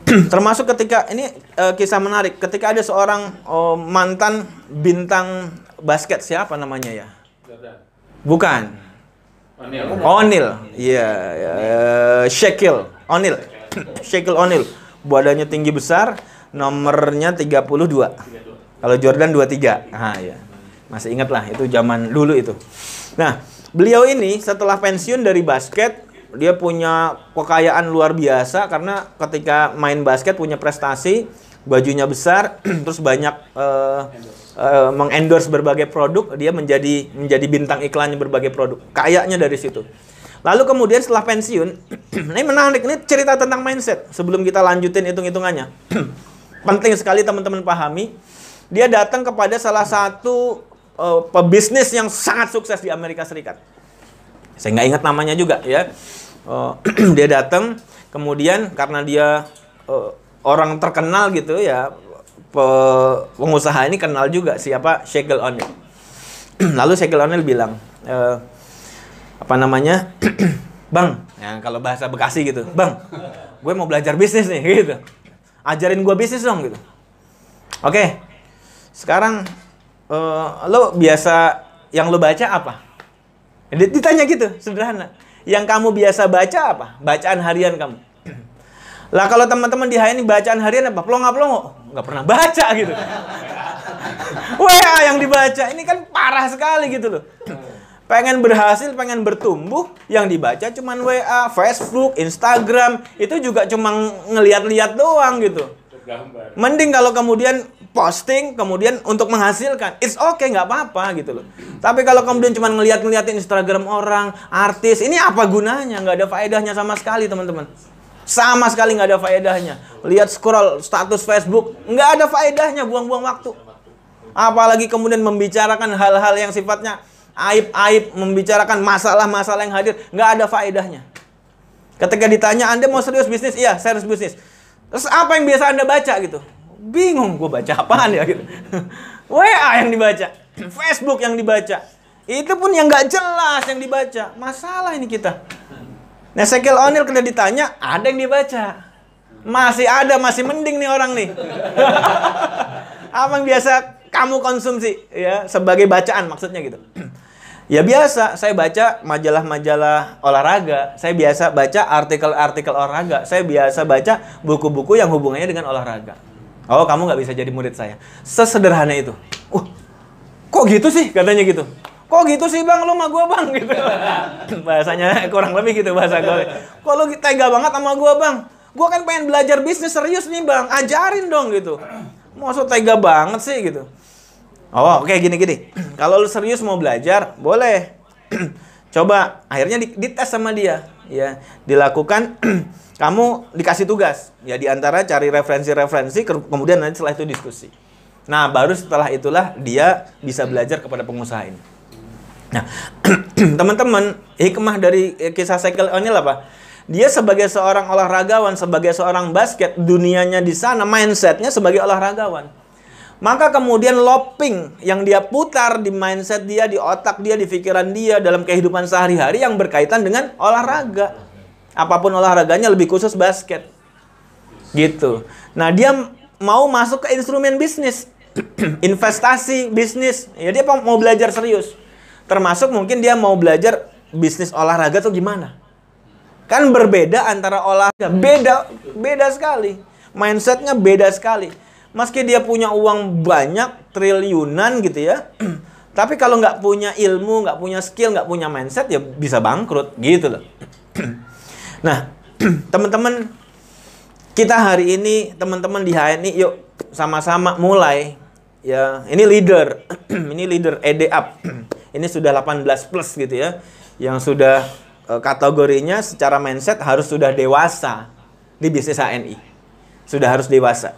Termasuk ketika ini kisah menarik, ketika ada seorang mantan bintang basket, siapa namanya ya? Bukan. O'Neal. Iya, Shaquille O'Neal. Badannya tinggi besar, nomornya 32. Kalau Jordan 23. Nah, ya. Masih ingat lah, itu zaman dulu itu. Nah, beliau ini setelah pensiun dari basket, dia punya kekayaan luar biasa karena ketika main basket punya prestasi, bajunya besar, terus banyak mengendorse berbagai produk, dia menjadi bintang iklannya berbagai produk. Kayaknya dari situ. Lalu kemudian setelah pensiun, ini menarik, ini cerita tentang mindset. Sebelum kita lanjutin hitung-hitungannya. Penting sekali teman-teman pahami. Dia datang kepada salah satu pebisnis yang sangat sukses di Amerika Serikat. Saya nggak ingat namanya juga ya. Dia datang, kemudian karena dia orang terkenal gitu ya, pengusaha ini kenal juga siapa Shaquille O'Neal. Lalu Shaquille O'Neal bilang, Bang, ya kalau bahasa Bekasi gitu, Bang, gue mau belajar bisnis nih, gitu. Ajarin gue bisnis dong, gitu. Oke, sekarang lo biasa yang lo baca apa? Ditanya gitu, sederhana. Yang kamu biasa baca apa? Bacaan harian kamu. Lah kalau teman-teman di HNI bacaan harian apa? Plonga-plongo. Nggak pernah baca gitu. WA yang dibaca. Ini kan parah sekali gitu loh. Pengen berhasil, pengen bertumbuh, yang dibaca cuman WA, Facebook, Instagram. Itu juga cuma ngeliat-liat doang gitu. Mending kalau kemudian posting, kemudian untuk menghasilkan, it's okay, nggak apa-apa gitu loh. Tapi kalau kemudian cuma ngeliatin Instagram orang, artis, ini apa gunanya? Nggak ada faedahnya sama sekali, teman-teman. Sama sekali nggak ada faedahnya. Lihat scroll status Facebook, nggak ada faedahnya, buang-buang waktu. Apalagi kemudian membicarakan hal-hal yang sifatnya aib-aib, membicarakan masalah-masalah yang hadir, nggak ada faedahnya. Ketika ditanya, Anda mau serius bisnis? Iya, serius bisnis. Terus apa yang biasa Anda baca gitu? Bingung, gue baca apaan ya gitu. WA yang dibaca, Facebook yang dibaca. Itu pun yang nggak jelas yang dibaca. Masalah ini kita. Nah, Shaquille O'Neal kena ditanya, ada yang dibaca. Masih ada, masih mending nih orang nih. Apa yang biasa kamu konsumsi ya sebagai bacaan maksudnya gitu. Ya biasa, saya baca majalah-majalah olahraga, saya biasa baca artikel-artikel olahraga, saya biasa baca buku-buku yang hubungannya dengan olahraga. Oh, kamu nggak bisa jadi murid saya. Sesederhana itu. Kok gitu sih katanya gitu. Kok gitu sih bang, lo sama gue bang gitu. Bahasanya kurang lebih gitu bahasa gue. Kok lo tega banget sama gue bang? Gue kan pengen belajar bisnis serius nih bang, ajarin dong gitu. Masa tega banget sih gitu. Oh, oke, gini-gini. Kalau lu serius mau belajar, boleh. Coba, akhirnya dites sama dia. Ya, dilakukan, kamu dikasih tugas. Ya, diantara cari referensi-referensi, kemudian nanti setelah itu diskusi. Nah, baru setelah itulah dia bisa belajar kepada pengusaha ini. Nah, teman-teman, hikmah dari kisah Shaquille O'Neal apa? Dia sebagai seorang olahragawan, sebagai seorang basket, dunianya di sana, mindsetnya sebagai olahragawan. Maka kemudian looping yang dia putar di mindset dia, di otak dia, di pikiran dia, dalam kehidupan sehari-hari yang berkaitan dengan olahraga. Apapun olahraganya, lebih khusus basket. Gitu. Nah, dia mau masuk ke instrumen bisnis. Investasi, bisnis. Ya, dia mau belajar serius. Termasuk mungkin dia mau belajar bisnis olahraga tuh gimana. Kan berbeda antara olahraga. Beda sekali. Mindsetnya beda sekali. Meski dia punya uang banyak, triliunan gitu ya. Tapi kalau nggak punya ilmu, nggak punya skill, nggak punya mindset, ya bisa bangkrut gitu loh. Nah, teman-teman, kita hari ini, teman-teman di HNI, yuk sama-sama mulai. Ya, ini leader. Ini leader ED Up. Ini sudah 18 plus gitu ya. Yang sudah kategorinya secara mindset harus sudah dewasa di bisnis HNI. Sudah harus dewasa.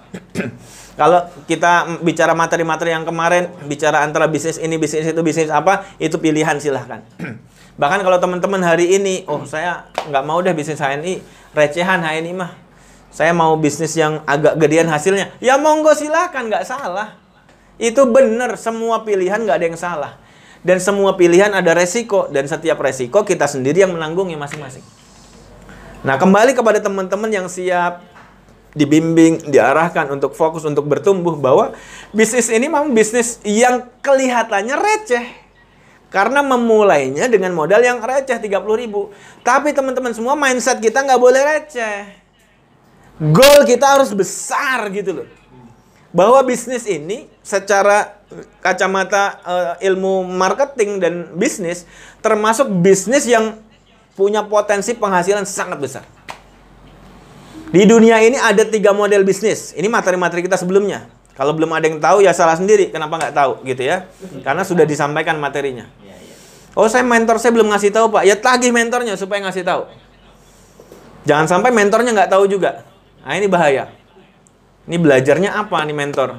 Kalau kita bicara materi-materi yang kemarin, bicara antara bisnis ini, bisnis itu, bisnis apa, itu pilihan silahkan. Bahkan kalau teman-teman hari ini, oh saya nggak mau deh bisnis HNI, recehan HNI mah. Saya mau bisnis yang agak gedean hasilnya. Ya monggo silahkan, nggak salah. Itu benar, semua pilihan nggak ada yang salah. Dan semua pilihan ada resiko, dan setiap resiko kita sendiri yang menanggungnya masing-masing. Nah, kembali kepada teman-teman yang siap dibimbing, diarahkan untuk fokus, untuk bertumbuh, bahwa bisnis ini memang bisnis yang kelihatannya receh. Karena memulainya dengan modal yang receh, 30.000. Tapi teman-teman semua, mindset kita nggak boleh receh. Goal kita harus besar gitu loh. Bahwa bisnis ini secara kacamata ilmu marketing dan bisnis, termasuk bisnis yang punya potensi penghasilan sangat besar. Di dunia ini ada 3 model bisnis. Ini materi-materi kita sebelumnya. Kalau belum ada yang tahu ya salah sendiri. Kenapa nggak tahu gitu ya? Karena sudah disampaikan materinya. Oh, mentor saya belum ngasih tahu, Pak. Ya tagih mentornya supaya ngasih tahu. Jangan sampai mentornya nggak tahu juga. Nah, ini bahaya. Ini belajarnya apa nih mentor?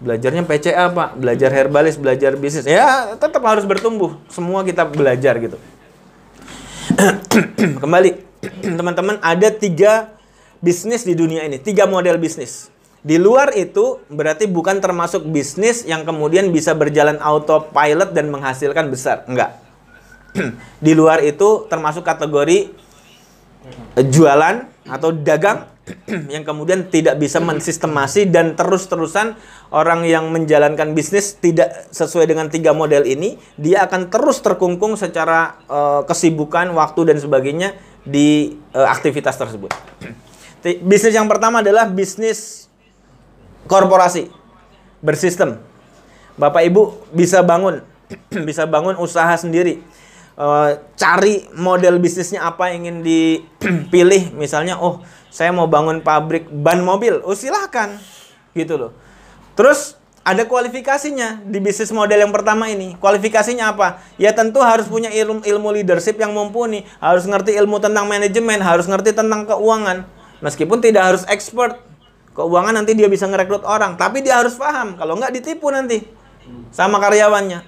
Belajarnya PCA, Pak. Belajar herbalis, belajar bisnis. Ya, tetap harus bertumbuh. Semua kita belajar gitu. Kembali, teman-teman, ada 3 bisnis di dunia ini. 3 model bisnis. Di luar itu berarti bukan termasuk bisnis yang kemudian bisa berjalan autopilot dan menghasilkan besar. Enggak. Di luar itu termasuk kategori jualan atau dagang yang kemudian tidak bisa mensistemasi dan terus-terusan orang yang menjalankan bisnis tidak sesuai dengan 3 model ini, dia akan terus terkungkung secara kesibukan, waktu dan sebagainya di aktivitas tersebut. Bisnis yang pertama adalah bisnis korporasi bersistem. Bapak Ibu bisa bangun bisa bangun usaha sendiri. Cari model bisnisnya apa yang ingin dipilih. Misalnya, oh saya mau bangun pabrik ban mobil. Oh silahkan. Gitu loh. Terus ada kualifikasinya di bisnis model yang pertama ini. Kualifikasinya apa? Ya tentu harus punya ilmu leadership yang mumpuni. Harus ngerti ilmu tentang manajemen. Harus ngerti tentang keuangan. Meskipun tidak harus expert keuangan, nanti dia bisa ngerekrut orang. Tapi dia harus paham. Kalau nggak ditipu nanti sama karyawannya.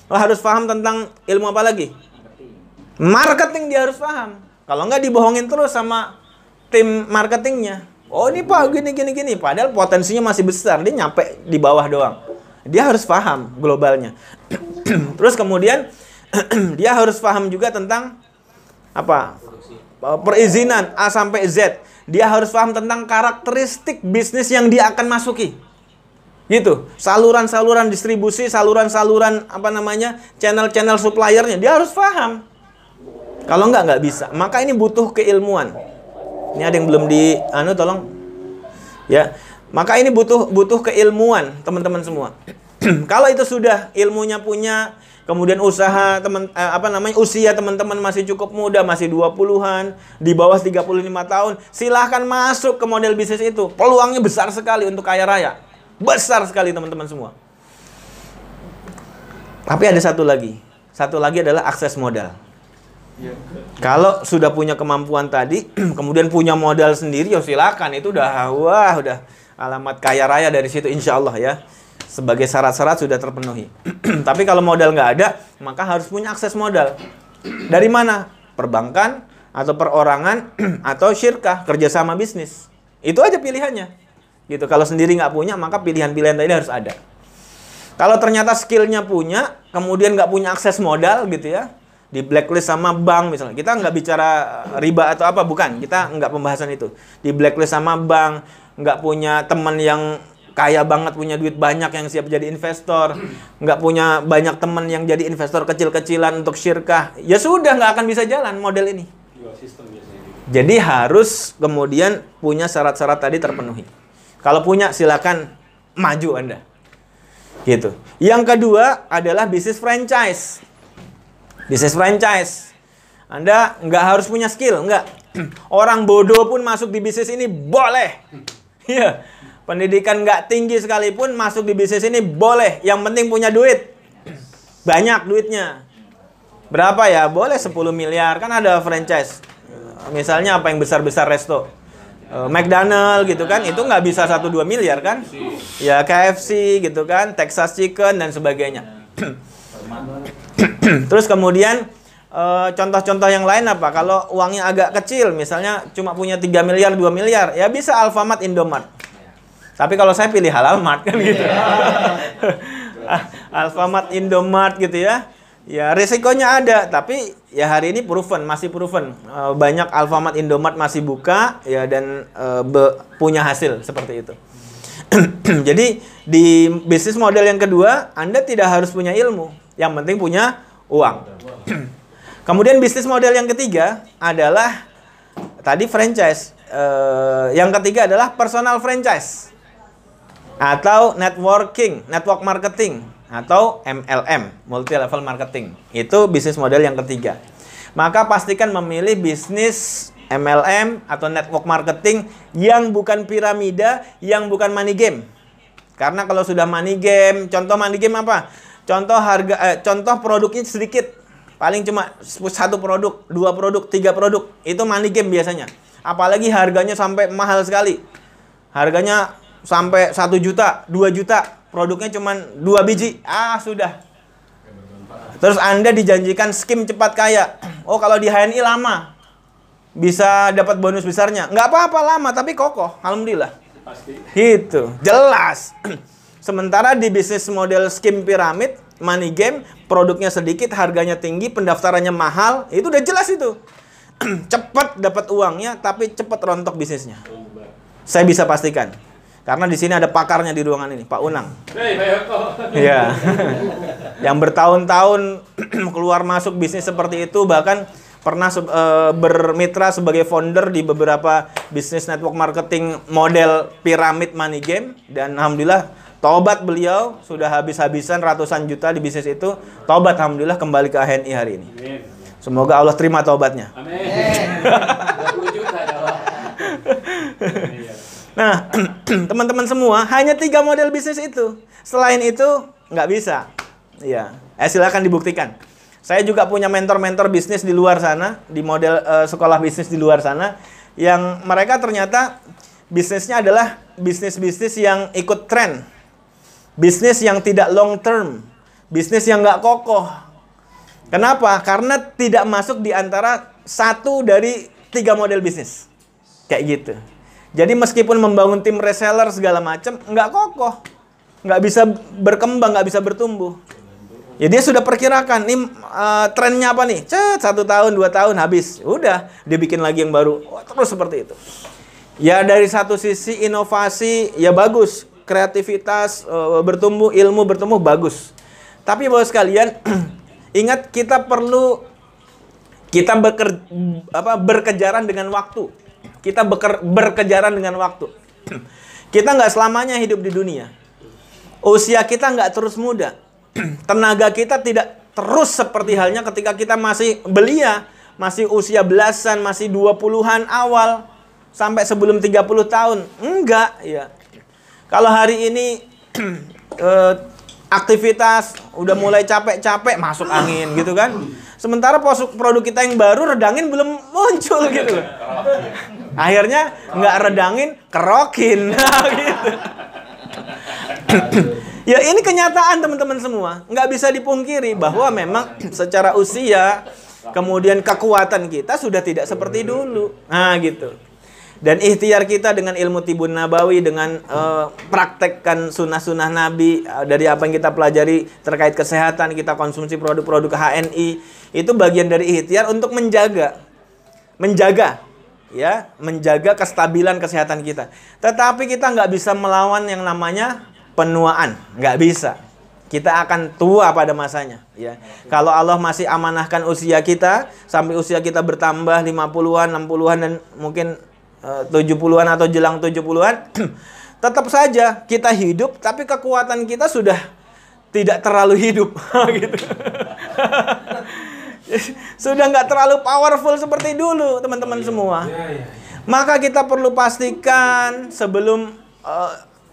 Harus paham tentang ilmu apa lagi? Marketing dia harus paham. Kalau nggak dibohongin terus sama tim marketingnya. Oh ini Pak gini. Padahal potensinya masih besar. Dia nyampe di bawah doang. Dia harus paham globalnya. Terus kemudian dia harus paham juga tentang apa? Perizinan A sampai Z. Dia harus paham tentang karakteristik bisnis yang dia akan masuki. Gitu. Saluran-saluran distribusi, saluran-saluran channel-channel suppliernya. Dia harus paham. Kalau nggak bisa. Maka ini butuh keilmuan. Ini ada yang belum tolong. Ya. Maka ini butuh keilmuan, teman-teman semua. Kalau itu sudah ilmunya punya, kemudian usaha usia teman-teman masih cukup muda, masih 20-an, di bawah 35 tahun, silahkan masuk ke model bisnis itu. Peluangnya besar sekali untuk kaya raya. Besar sekali teman-teman semua. Tapi ada satu lagi. Satu lagi adalah akses modal. Kalau sudah punya kemampuan tadi, kemudian punya modal sendiri, ya silakan. Itu udah alamat kaya raya dari situ insya Allah ya. Sebagai syarat-syarat sudah terpenuhi. Tapi kalau modal nggak ada, maka harus punya akses modal. Dari mana? Perbankan, atau perorangan, atau syirkah, kerjasama bisnis. Itu aja pilihannya. Gitu. Kalau sendiri nggak punya, maka pilihan-pilihan tadi harus ada. Kalau ternyata skillnya punya, kemudian nggak punya akses modal gitu ya, di blacklist sama bank misalnya. Kita nggak bicara riba atau apa, bukan. Kita nggak pembahasan itu. Di blacklist sama bank, nggak punya teman yang kaya banget, punya duit banyak yang siap jadi investor, nggak punya banyak teman yang jadi investor kecil-kecilan untuk syirkah, ya sudah nggak akan bisa jalan model ini. Jadi harus kemudian punya syarat-syarat tadi terpenuhi. Kalau punya silakan maju Anda. Gitu. Yang kedua adalah bisnis franchise. Bisnis franchise. Anda nggak harus punya skill, nggak. Orang bodoh pun masuk di bisnis ini boleh. Iya. Pendidikan nggak tinggi sekalipun masuk di bisnis ini boleh. Yang penting punya duit. Banyak duitnya. Berapa ya? Boleh 10 miliar. Kan ada franchise. Misalnya apa yang besar-besar resto. McDonald gitu kan. Itu nggak bisa 1-2 miliar kan. Ya KFC gitu kan. Texas Chicken dan sebagainya. Terus kemudian contoh-contoh yang lain apa? Kalau uangnya agak kecil. Misalnya cuma punya 3 miliar, 2 miliar. Ya bisa Alfamart, Indomart. Tapi kalau saya pilih Halal Mart kan gitu. Alfamart, Indomart gitu ya. Ya risikonya ada, tapi ya hari ini masih proven. Banyak Alfamart, Indomart masih buka ya dan punya hasil seperti itu. Jadi di bisnis model yang kedua, Anda tidak harus punya ilmu, yang penting punya uang. Kemudian bisnis model yang ketiga adalah tadi franchise. Yang ketiga adalah personal franchise. Atau network marketing, atau MLM, multi level marketing. Itu bisnis model yang ketiga. Maka pastikan memilih bisnis MLM atau network marketing yang bukan piramida, yang bukan money game. Karena kalau sudah money game, contoh money game apa? Contoh produknya sedikit, paling cuma satu produk, 2 produk, 3 produk. Itu money game biasanya. Apalagi harganya sampai mahal sekali. Harganya sampai 1 juta, 2 juta. Produknya cuma 2 biji. Ah, sudah. Terus Anda dijanjikan skim cepat kaya. Oh, kalau di HNI lama. Bisa dapat bonus besarnya. Nggak apa-apa lama, tapi kokoh. Alhamdulillah. Pasti. Gitu. Jelas. Sementara di bisnis model skim piramid, money game, produknya sedikit, harganya tinggi, pendaftarannya mahal. Itu udah jelas itu. Cepat dapat uangnya, tapi cepat rontok bisnisnya. Saya bisa pastikan. Karena di sini ada pakarnya di ruangan ini, Pak Unang. Hei, Pak Yoko. Iya. Yang bertahun-tahun keluar masuk bisnis seperti itu, bahkan pernah bermitra sebagai founder di beberapa bisnis network marketing model piramid money game, dan alhamdulillah tobat beliau, sudah habis-habisan ratusan juta di bisnis itu. Tobat alhamdulillah kembali ke HNI hari ini. Amin. Semoga Allah terima tobatnya. Amin. 20 juta kalau. Nah, teman-teman semua, hanya 3 model bisnis itu. Selain itu, nggak bisa. Iya, silakan dibuktikan. Saya juga punya mentor-mentor bisnis di luar sana, di model sekolah bisnis di luar sana, yang mereka ternyata bisnisnya adalah bisnis-bisnis yang ikut tren. Bisnis yang tidak long term. Bisnis yang nggak kokoh. Kenapa? Karena tidak masuk di antara 1 dari 3 model bisnis. Kayak gitu. Jadi meskipun membangun tim reseller segala macam, nggak kokoh, nggak bisa berkembang, nggak bisa bertumbuh. Ya dia sudah perkirakan, nih trennya apa nih? 1 tahun, 2 tahun habis, udah dia bikin lagi yang baru. Terus seperti itu. Ya dari satu sisi inovasi ya bagus, kreativitas bertumbuh, ilmu bertumbuh bagus. Tapi Bapak sekalian, ingat kita perlu berkejaran dengan waktu. Kita berkejaran dengan waktu. Kita nggak selamanya hidup di dunia. Usia kita nggak terus muda. Tenaga kita tidak terus seperti halnya ketika kita masih belia. Masih usia belasan, masih 20-an awal. Sampai sebelum 30 tahun. Enggak. Ya. Kalau hari ini aktivitas udah mulai capek-capek, masuk angin gitu kan. Sementara produk kita yang baru redangin belum muncul gitu. Akhirnya nggak redangin, kerokin. Gitu. Ya ini kenyataan teman-teman semua. Nggak bisa dipungkiri bahwa memang secara usia, kemudian kekuatan kita sudah tidak seperti dulu. Nah gitu. Dan ikhtiar kita dengan ilmu Tibun Nabawi, dengan praktekkan sunnah-sunnah Nabi, dari apa yang kita pelajari terkait kesehatan, kita konsumsi produk-produk HNI, itu bagian dari ikhtiar untuk menjaga kestabilan kesehatan kita. Tetapi kita nggak bisa melawan yang namanya penuaan, nggak bisa. Kita akan tua pada masanya. Ya. Kalau Allah masih amanahkan usia kita, sampai usia kita bertambah 50-an, 60-an, dan mungkin 70-an atau jelang 70-an, tetap saja kita hidup, tapi kekuatan kita sudah tidak terlalu hidup. Gitu. Sudah nggak terlalu powerful seperti dulu, teman-teman semua. Maka kita perlu pastikan sebelum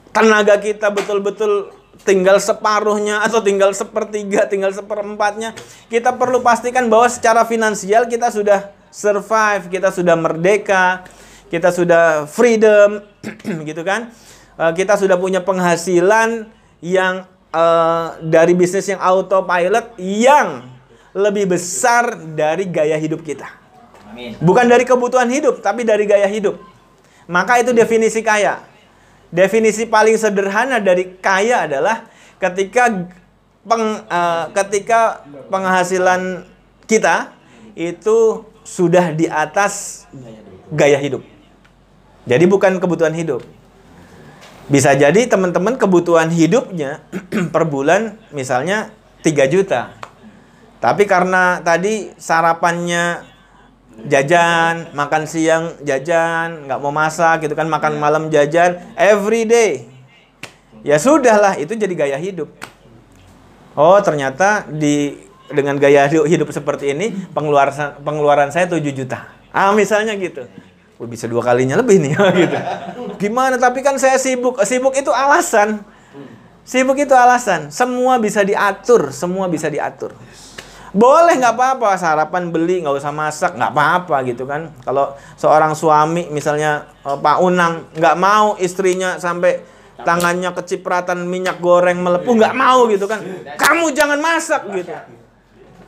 tenaga kita betul-betul tinggal separuhnya atau tinggal sepertiga, tinggal seperempatnya, kita perlu pastikan bahwa secara finansial kita sudah survive, kita sudah merdeka, kita sudah freedom, gitu kan? Kita sudah punya penghasilan yang dari bisnis yang autopilot yang lebih besar dari gaya hidup kita. Amin. Bukan dari kebutuhan hidup, tapi dari gaya hidup. Maka itu definisi kaya. Definisi paling sederhana dari kaya adalah ketika penghasilan kita itu sudah di atas gaya hidup. Jadi bukan kebutuhan hidup. Bisa jadi teman-teman kebutuhan hidupnya per bulan misalnya 3 juta. Tapi karena tadi sarapannya jajan, makan siang jajan, nggak mau masak gitu kan, makan malam jajan, every day. Ya sudahlah, itu jadi gaya hidup. Oh ternyata dengan gaya hidup seperti ini pengeluaran saya 7 juta. Ah misalnya gitu. Bisa 2 kalinya lebih nih gitu. Gimana? Tapi kan saya sibuk. Sibuk itu alasan. Sibuk itu alasan. Semua bisa diatur. Semua bisa diatur. Boleh, nggak apa-apa, sarapan beli, nggak usah masak, nggak apa-apa gitu kan. Kalau seorang suami misalnya Pak Unang nggak mau istrinya sampai tangannya kecipratan minyak goreng melepuh, nggak mau gitu kan. Kamu jangan masak gitu.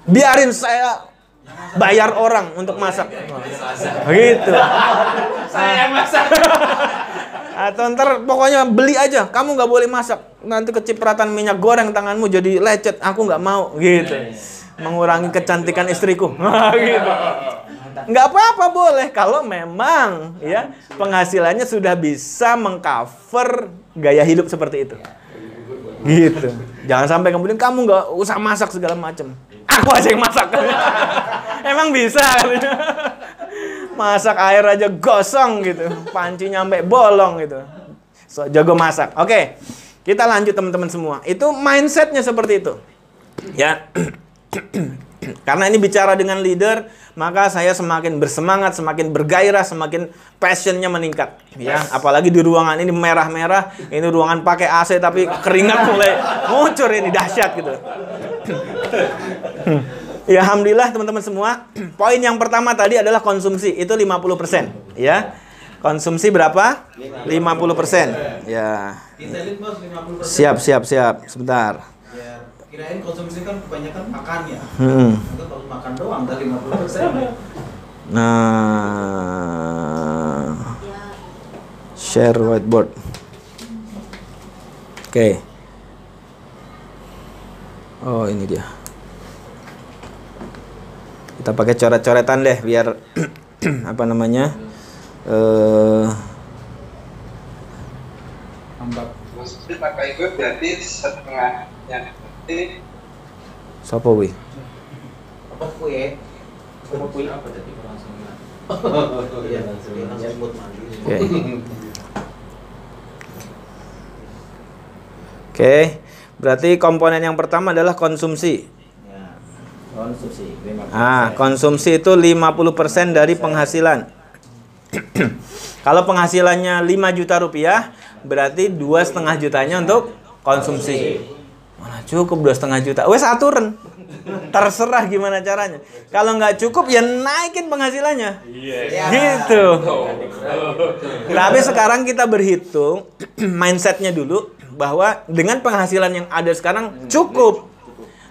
Biarin saya bayar orang untuk masak. Gitu. Saya masak. Atau ntar pokoknya beli aja, kamu nggak boleh masak. Nanti kecipratan minyak goreng tanganmu jadi lecet, aku nggak mau gitu. Mengurangi kecantikan istriku. Gitu. Nggak apa-apa, boleh kalau memang ya penghasilannya sudah bisa mengcover gaya hidup seperti itu. Gitu. Jangan sampai kemudian kamu nggak usah masak segala macam. Aku aja yang masak. Emang bisa? Masak air aja gosong gitu. Panci nyampe bolong gitu. So, jago masak. Oke. Kita lanjut teman-teman semua. Itu mindsetnya seperti itu. Ya. Karena ini bicara dengan leader, maka saya semakin bersemangat, semakin bergairah, semakin passionnya meningkat. Ya, apalagi di ruangan ini merah-merah, ini ruangan pakai AC tapi keringat mulai ngucur, ini dahsyat gitu. Ya, alhamdulillah teman-teman semua. Poin yang pertama tadi adalah konsumsi, itu 50%. Ya, konsumsi berapa? 50%. Ya. Siap. Sebentar. Kirain konsumsi kan kebanyakan makan ya. Itu kalau makan doang dari 50%. Nah, share whiteboard. Oke. Oh, ini dia. Kita pakai coret-coretan deh biar apa namanya? Konsumsi pakai gue berarti setengahnya. Sopo wi? Apa kue? Sama kue apa tadi langsung? Oh iya, langsung mood mandi. Oke. Berarti komponen yang pertama adalah konsumsi. Ya, konsumsi 50%. Konsumsi itu 50% dari penghasilan. Kalau penghasilannya 5 juta rupiah, berarti 2,5 jutanya untuk konsumsi. Mana cukup 2,5 juta? Wes aturan. Terserah gimana caranya. Kalau nggak cukup ya naikin penghasilannya. Gitu. Tapi sekarang kita berhitung mindsetnya dulu bahwa dengan penghasilan yang ada sekarang cukup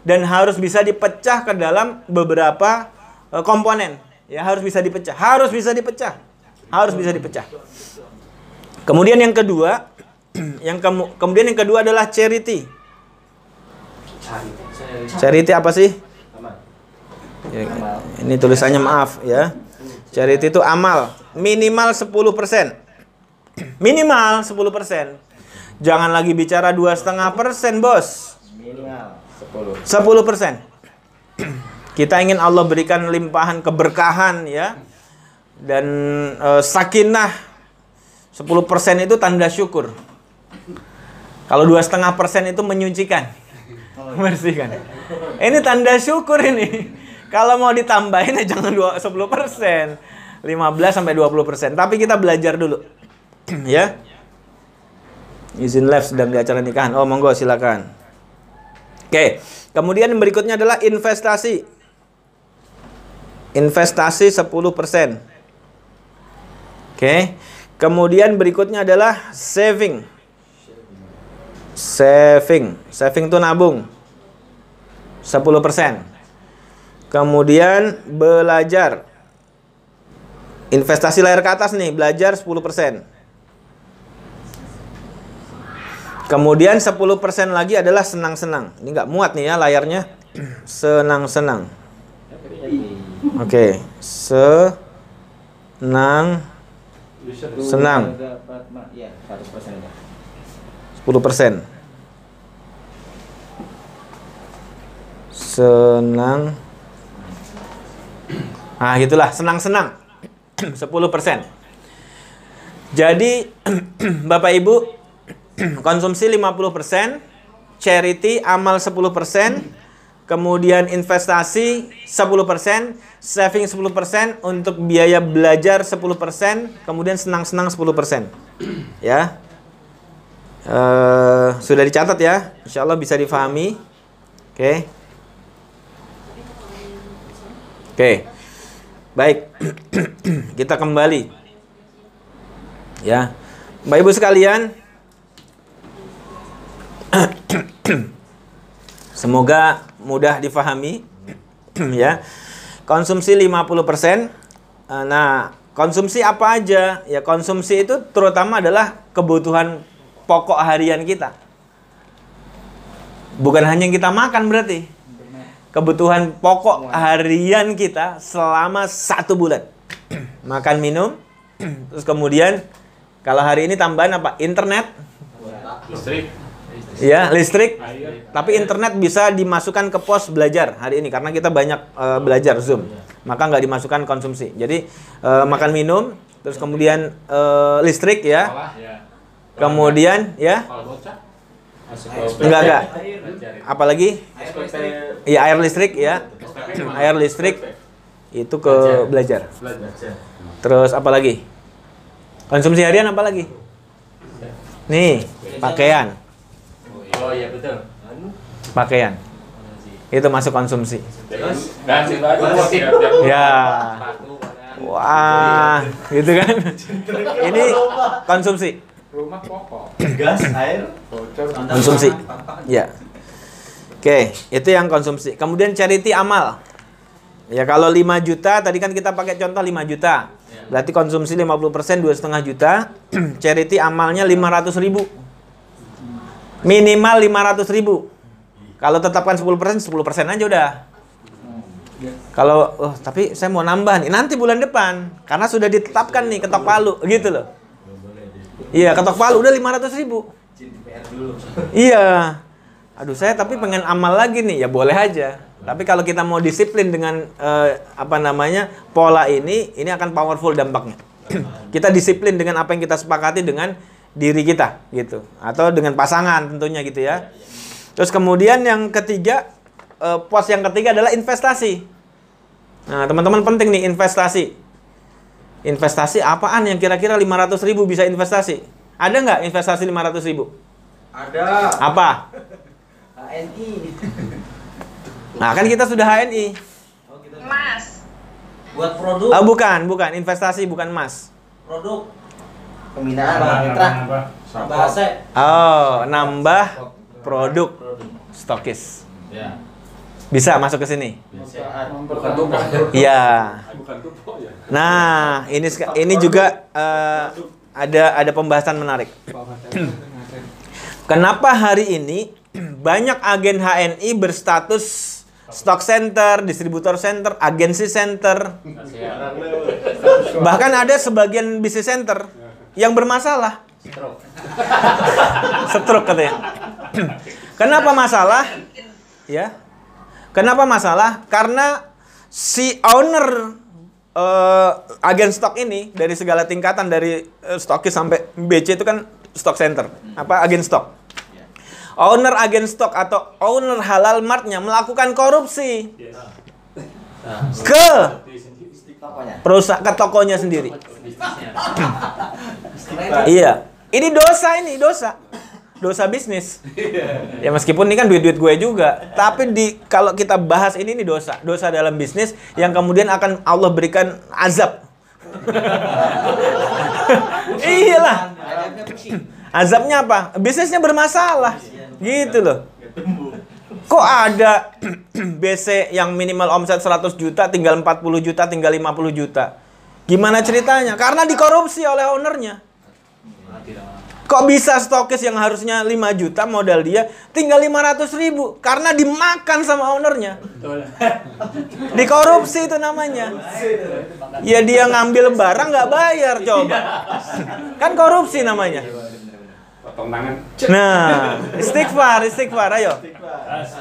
dan harus bisa dipecah ke dalam beberapa komponen. Ya, harus bisa dipecah. Kemudian yang kedua, kemudian yang kedua adalah charity. Charity apa sih? Ya, ini tulisannya maaf ya. Charity itu amal, minimal 10%. Minimal 10%. Jangan lagi bicara 2,5%, Bos. Minimal 10%. Kita ingin Allah berikan limpahan keberkahan ya. Dan sakinah 10% itu tanda syukur. Kalau 2,5% itu menyucikan. Bersihkan. Ini tanda syukur ini. Kalau mau ditambahin ya jangan 10%. 15-20%. Tapi kita belajar dulu. Ya. Izin live sedang di acara nikahan. Oh, monggo silakan. Oke. Kemudian berikutnya adalah investasi. Investasi 10%. Oke. Kemudian berikutnya adalah saving. Saving itu nabung 10%. Kemudian belajar. Investasi layar ke atas nih, belajar 10%. Kemudian 10% lagi adalah senang-senang. Ini nggak muat nih ya layarnya. Senang-senang. Oke, senang. 10%. Senang. Gitulah, senang-senang. 10%. Jadi Bapak Ibu, konsumsi 50%, charity amal 10%, kemudian investasi 10%, saving 10%, untuk biaya belajar 10%, kemudian senang-senang 10%. Ya. Sudah dicatat ya, insya Allah bisa difahami. Oke. Oke. Baik. Kita kembali. Ya. Bapak Ibu sekalian, semoga mudah difahami. Ya. Konsumsi 50%. Nah, konsumsi apa aja? Ya, konsumsi itu terutama adalah kebutuhan pokok harian kita. Bukan hanya yang kita makan berarti. Kebutuhan pokok harian kita selama 1 bulan. Makan, minum. Terus kemudian kalau hari ini tambahan apa? Internet. Listrik. Ya, listrik. Tapi internet bisa dimasukkan ke pos belajar hari ini karena kita banyak belajar Zoom. Maka nggak dimasukkan konsumsi. Jadi makan, minum, terus kemudian listrik ya. Kemudian ya. Enggak. Apalagi? Iya, air listrik ya. Air listrik itu ke belajar. Terus apa lagi? Konsumsi harian apa lagi? Nih, pakaian. Oh iya betul. Pakaian. Itu masuk konsumsi. Ganti baju tiap Ya. Wah, gitu kan? Ini konsumsi. rumah pokok. Gas, air, Konsumsi. Ya. Oke, itu yang konsumsi. Kemudian charity amal. Ya, kalau 5 juta, tadi kan kita pakai contoh 5 juta. Berarti konsumsi 50%, 2,5 juta. Charity amalnya 500.000. Minimal 500.000. Kalau tetapkan 10%, 10% aja udah. Kalau, tapi saya mau nambah nih, nanti bulan depan. Karena sudah ditetapkan nih, ketok palu, gitu loh. Iya, ketok palu udah 500.000. Iya. Aduh, saya tapi pengen amal lagi nih, ya boleh aja. Tapi kalau kita mau disiplin dengan pola ini akan powerful dampaknya. Kita disiplin dengan apa yang kita sepakati dengan diri kita, gitu. Atau dengan pasangan tentunya gitu ya. Terus kemudian yang ketiga, pos yang ketiga adalah investasi. Nah, teman-teman penting nih investasi. Investasi apaan yang kira-kira 500.000 bisa investasi? Ada nggak investasi 500.000? ada Apa? HNI. Nah, kan kita sudah HNI. Mas, Buat produk, Oh, bukan investasi, bukan emas. produk pembinaan mitra, bahasa Oh, nambah produk stokis. Ya. Bisa masuk ke sini? Bukan tumpah. Iya. Bukan tumpah ya. Nah, ini juga ada pembahasan menarik. Kenapa hari ini banyak agen HNI berstatus stock center, distributor center, agensi center, bahkan ada sebagian bisnis center yang bermasalah. Stroke katanya. Kenapa masalah? Ya. Kenapa masalah? Karena si owner agen stok ini dari segala tingkatan dari stokis sampai BC itu kan stock center, agen stok. Owner agen stok atau owner halal martnya melakukan korupsi ke perusahaan, ke tokonya sendiri. Iya, ini dosa bisnis. Ya meskipun ini kan duit gue juga, tapi kalau kita bahas ini dosa dalam bisnis yang kemudian akan Allah berikan azab. Iyalah. Azabnya apa? Bisnisnya bermasalah. Gitu loh. Kok ada BC yang minimal omset 100 juta, tinggal 40 juta, tinggal 50 juta? Gimana ceritanya? Karena dikorupsi oleh ownernya. Kok bisa stokis yang harusnya 5 juta modal dia tinggal 500.000? Karena dimakan sama ownernya. Dikorupsi itu namanya. Ya dia ngambil barang nggak bayar coba. Kan korupsi namanya. Potong tangan. Nah, istighfar, ayo.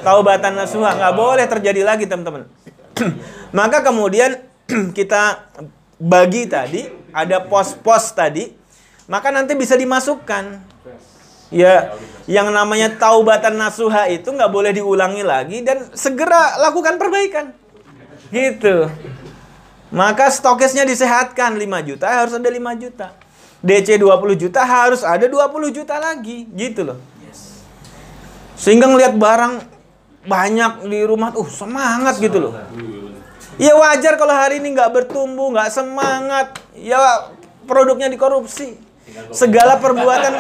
Taubatan nasuha, nggak boleh terjadi lagi teman-teman. Maka kemudian kita bagi tadi, ada pos-pos tadi, maka nanti bisa dimasukkan. Ya, yang namanya taubatan nasuha itu nggak boleh diulangi lagi dan segera lakukan perbaikan. Gitu. Maka stokisnya disehatkan 5 juta, harus ada 5 juta. DC 20 juta harus ada 20 juta lagi, gitu loh. Sehingga ngelihat barang banyak di rumah, semangat gitu loh. Ya wajar kalau hari ini nggak bertumbuh, nggak semangat, ya produknya dikorupsi. Segala perbuatan,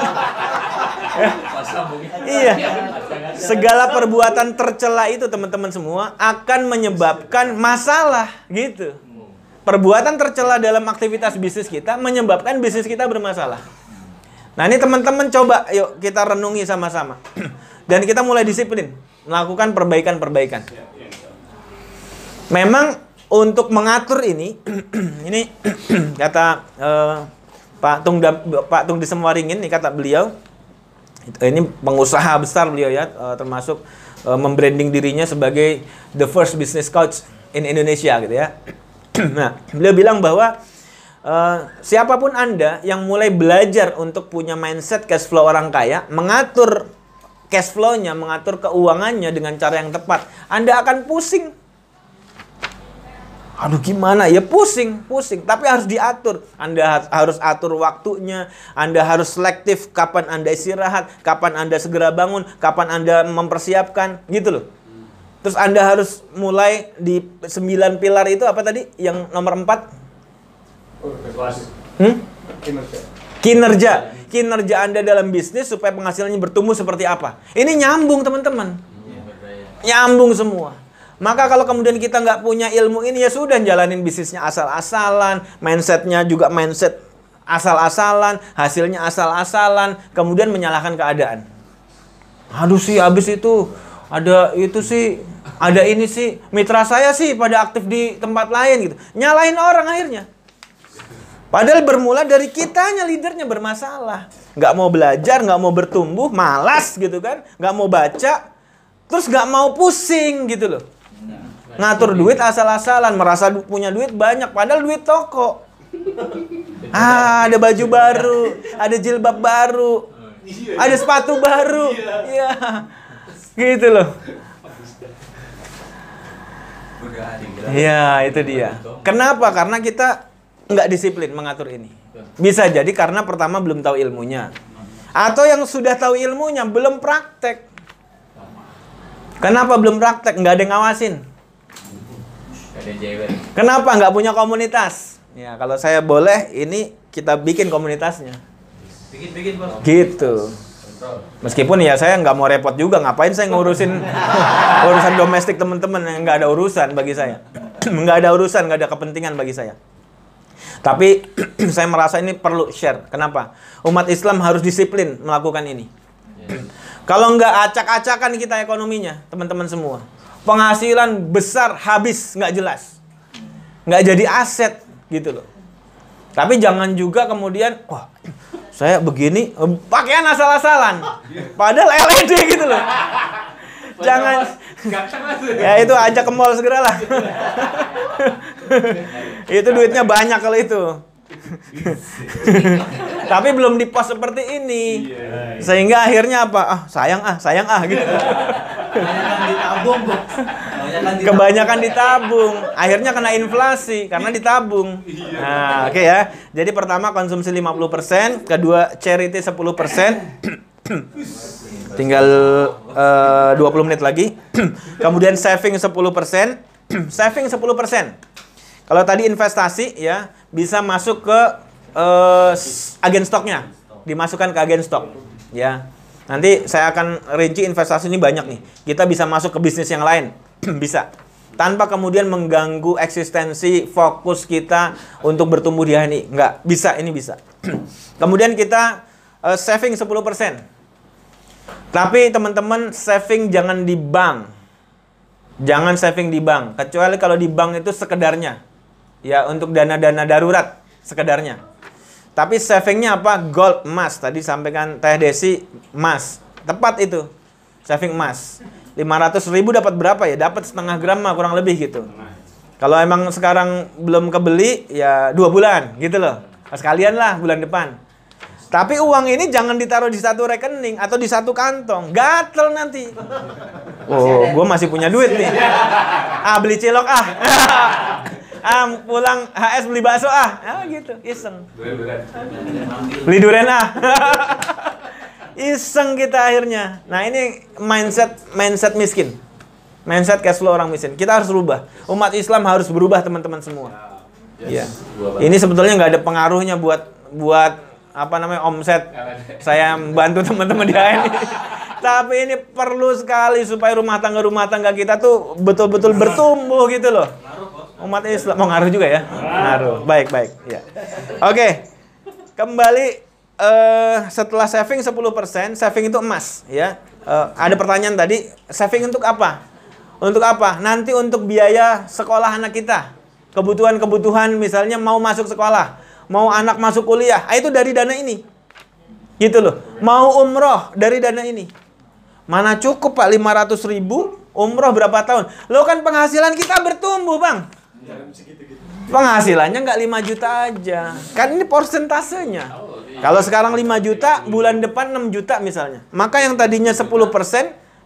iya, segala perbuatan tercela itu teman-teman semua akan menyebabkan masalah, gitu. Perbuatan tercela dalam aktivitas bisnis kita menyebabkan bisnis kita bermasalah. Nah ini teman-teman coba, yuk kita renungi sama-sama. Dan kita mulai disiplin, melakukan perbaikan-perbaikan. Memang untuk mengatur ini, ini kata Pak Tung di Semwaringin, nih kata beliau, ini pengusaha besar beliau ya, termasuk membranding dirinya sebagai the first business coach in Indonesia gitu ya. Nah, beliau bilang bahwa siapapun Anda yang mulai belajar untuk punya mindset cash flow orang kaya, mengatur cash flow-nya, mengatur keuangannya dengan cara yang tepat, Anda akan pusing. Aduh gimana ya, pusing. Tapi harus diatur. Anda harus atur waktunya. Anda harus selektif kapan Anda istirahat, kapan Anda segera bangun, kapan Anda mempersiapkan, gitu loh. Terus Anda harus mulai di 9 pilar itu apa tadi? Yang nomor 4? Kinerja Anda dalam bisnis supaya penghasilannya bertumbuh seperti apa. Ini nyambung teman-teman. Nyambung semua. Maka kalau kemudian kita nggak punya ilmu ini, ya sudah jalanin bisnisnya asal-asalan, mindsetnya juga mindset asal-asalan, hasilnya asal-asalan, kemudian menyalahkan keadaan. Aduh sih, habis itu ada itu sih, ada ini sih, mitra saya sih pada aktif di tempat lain gitu. Nyalahin orang akhirnya. Padahal bermula dari kitanya, leadernya bermasalah. Nggak mau belajar, nggak mau bertumbuh, malas gitu kan, nggak mau baca, terus nggak mau pusing gitu loh. Ngatur duit asal-asalan, merasa punya duit banyak, padahal duit toko. Ada baju baru, ada jilbab baru, ada sepatu baru. Iya. Gitu loh. Iya, itu dia. Kenapa? Karena kita nggak disiplin mengatur ini. Bisa jadi karena pertama belum tahu ilmunya. Atau yang sudah tahu ilmunya belum praktek. Kenapa belum praktek? Nggak ada yang ngawasin. Kenapa nggak punya komunitas? Ya kalau saya boleh, ini kita bikin komunitasnya. Bikin bos. Gitu. Meskipun ya saya nggak mau repot juga, ngapain saya ngurusin urusan domestik teman-teman yang nggak ada urusan bagi saya. Nggak ada urusan, nggak ada kepentingan bagi saya. Tapi saya merasa ini perlu share. Kenapa? Umat Islam harus disiplin melakukan ini. Kalau nggak acak-acakan kita ekonominya, teman-teman semua. Penghasilan besar habis nggak jelas, nggak jadi aset gitu loh. Tapi jangan juga kemudian, wah saya begini pakaian asal-asalan, padahal LED gitu loh. Jangan, ya itu ajak ke mall segeralah. Itu duitnya banyak kalau itu. Tapi belum di-post seperti ini. Sehingga akhirnya apa? Sayang gitu. Kebanyakan ditabung. Akhirnya kena inflasi karena ditabung. Nah, oke ya. Jadi pertama konsumsi 50%, kedua charity 10%. Tinggal 20 menit lagi. Kemudian saving 10%. Saving 10%. Kalau tadi investasi ya bisa masuk ke agen stoknya, dimasukkan ke agen stok ya. Nanti saya akan rinci investasi ini banyak nih. Kita bisa masuk ke bisnis yang lain, bisa. Tanpa kemudian mengganggu eksistensi fokus kita untuk bertumbuh di hari ini. Enggak, bisa, ini bisa. Kemudian kita saving 10%. Tapi teman-teman saving jangan di bank. Jangan saving di bank, kecuali kalau di bank itu sekedarnya. Ya, untuk dana-dana darurat sekedarnya. Tapi savingnya apa? Gold, emas. Tadi sampaikan Teh Desi, emas. Tepat itu. Saving emas. 500.000 dapat berapa ya? Dapat setengah gram mah kurang lebih gitu. Kalau emang sekarang belum kebeli, ya 2 bulan gitu loh. Sekalian lah bulan depan. Tapi uang ini jangan ditaruh di satu rekening atau di satu kantong. Gatel nanti. Oh, gue masih punya duit nih. Beli cilok pulang HS beli bakso gitu, iseng. Beli durian Iseng kita akhirnya. Nah, ini mindset miskin. Mindset cash flow orang miskin. Kita harus berubah. Umat Islam harus berubah, teman-teman semua. Iya. Ini sebetulnya nggak ada pengaruhnya buat apa namanya omset. Saya bantu teman-teman di HNI. Tapi ini perlu sekali supaya rumah tangga kita tuh betul-betul bertumbuh gitu loh. Umat Islam mau ngaruh juga ya? Ngaruh. Baik. Ya. Oke. Kembali setelah saving 10%, saving itu emas ya. Ada pertanyaan tadi, saving untuk apa? Untuk apa? Nanti untuk biaya sekolah anak kita. Kebutuhan-kebutuhan misalnya mau masuk sekolah, mau anak masuk kuliah, itu dari dana ini. Gitu loh. Mau umroh dari dana ini. Mana cukup Pak 500.000, umroh berapa tahun? Loh kan penghasilan kita bertumbuh, Bang. Penghasilannya nggak 5 juta aja. Kan ini persentasenya. Kalau sekarang 5 juta, bulan depan 6 juta misalnya. Maka yang tadinya 10%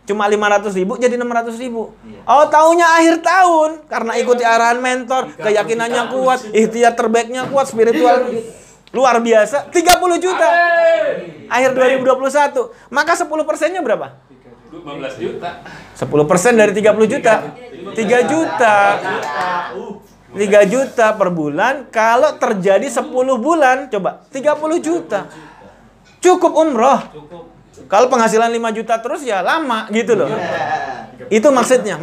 cuma 500.000 jadi 600.000. Oh, taunya akhir tahun karena ikuti arahan mentor, keyakinannya kuat, ikhtiar terbaiknya kuat, spiritual luar biasa, 30 juta. Akhir 2021. Maka 10%-nya berapa? 15 juta. 10% dari 30 juta. 3 juta. 3 juta per bulan. Kalau terjadi 10 bulan, coba 30 juta. Cukup umroh. Kalau penghasilan 5 juta terus ya lama gitu loh. Itu maksudnya.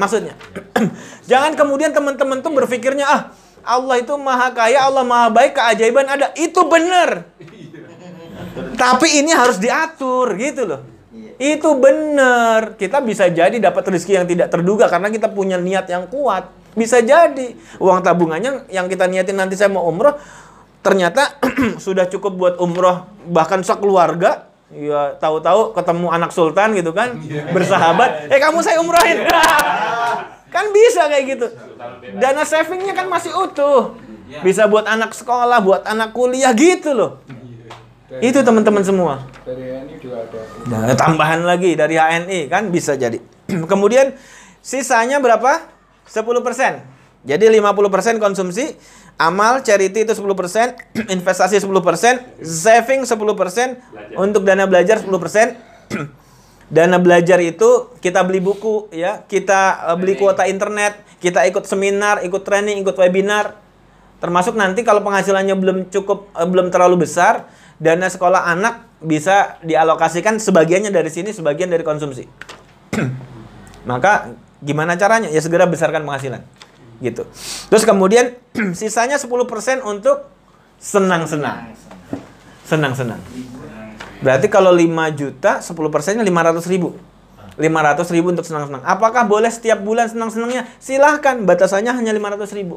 Jangan kemudian teman-teman tuh berpikirnya, Allah itu maha kaya, Allah maha baik, keajaiban ada. Itu benar. Tapi ini harus diatur gitu loh. Itu benar. Kita bisa jadi dapat rezeki yang tidak terduga karena kita punya niat yang kuat. Bisa jadi uang tabungannya yang kita niatin nanti saya mau umroh, ternyata sudah cukup buat umroh bahkan sekeluarga. Ya tahu-tahu ketemu anak sultan gitu kan, bersahabat, kamu saya umrohin. Kan bisa kayak gitu. Dana savingnya kan masih utuh. Bisa buat anak sekolah, buat anak kuliah gitu loh. Itu teman-teman semua. Dari HNI juga ada. Nah, tambahan lagi dari HNI kan bisa jadi. Kemudian sisanya berapa? 10%. Jadi 50% konsumsi, amal, charity itu 10%, investasi 10%, saving 10%, untuk dana belajar 10%. Dana belajar itu kita beli buku ya, kita beli kuota internet, kita ikut seminar, ikut training, ikut webinar. Termasuk nanti kalau penghasilannya belum terlalu besar, dana sekolah anak bisa dialokasikan sebagiannya dari sini, sebagian dari konsumsi. Maka gimana caranya? Ya segera besarkan penghasilan. Gitu. Terus kemudian sisanya 10% untuk senang-senang. Senang-senang. Berarti kalau 5 juta, 10%-nya 500.000. 500.000 untuk senang-senang. Apakah boleh setiap bulan senang-senangnya? Silahkan, batasannya hanya 500.000.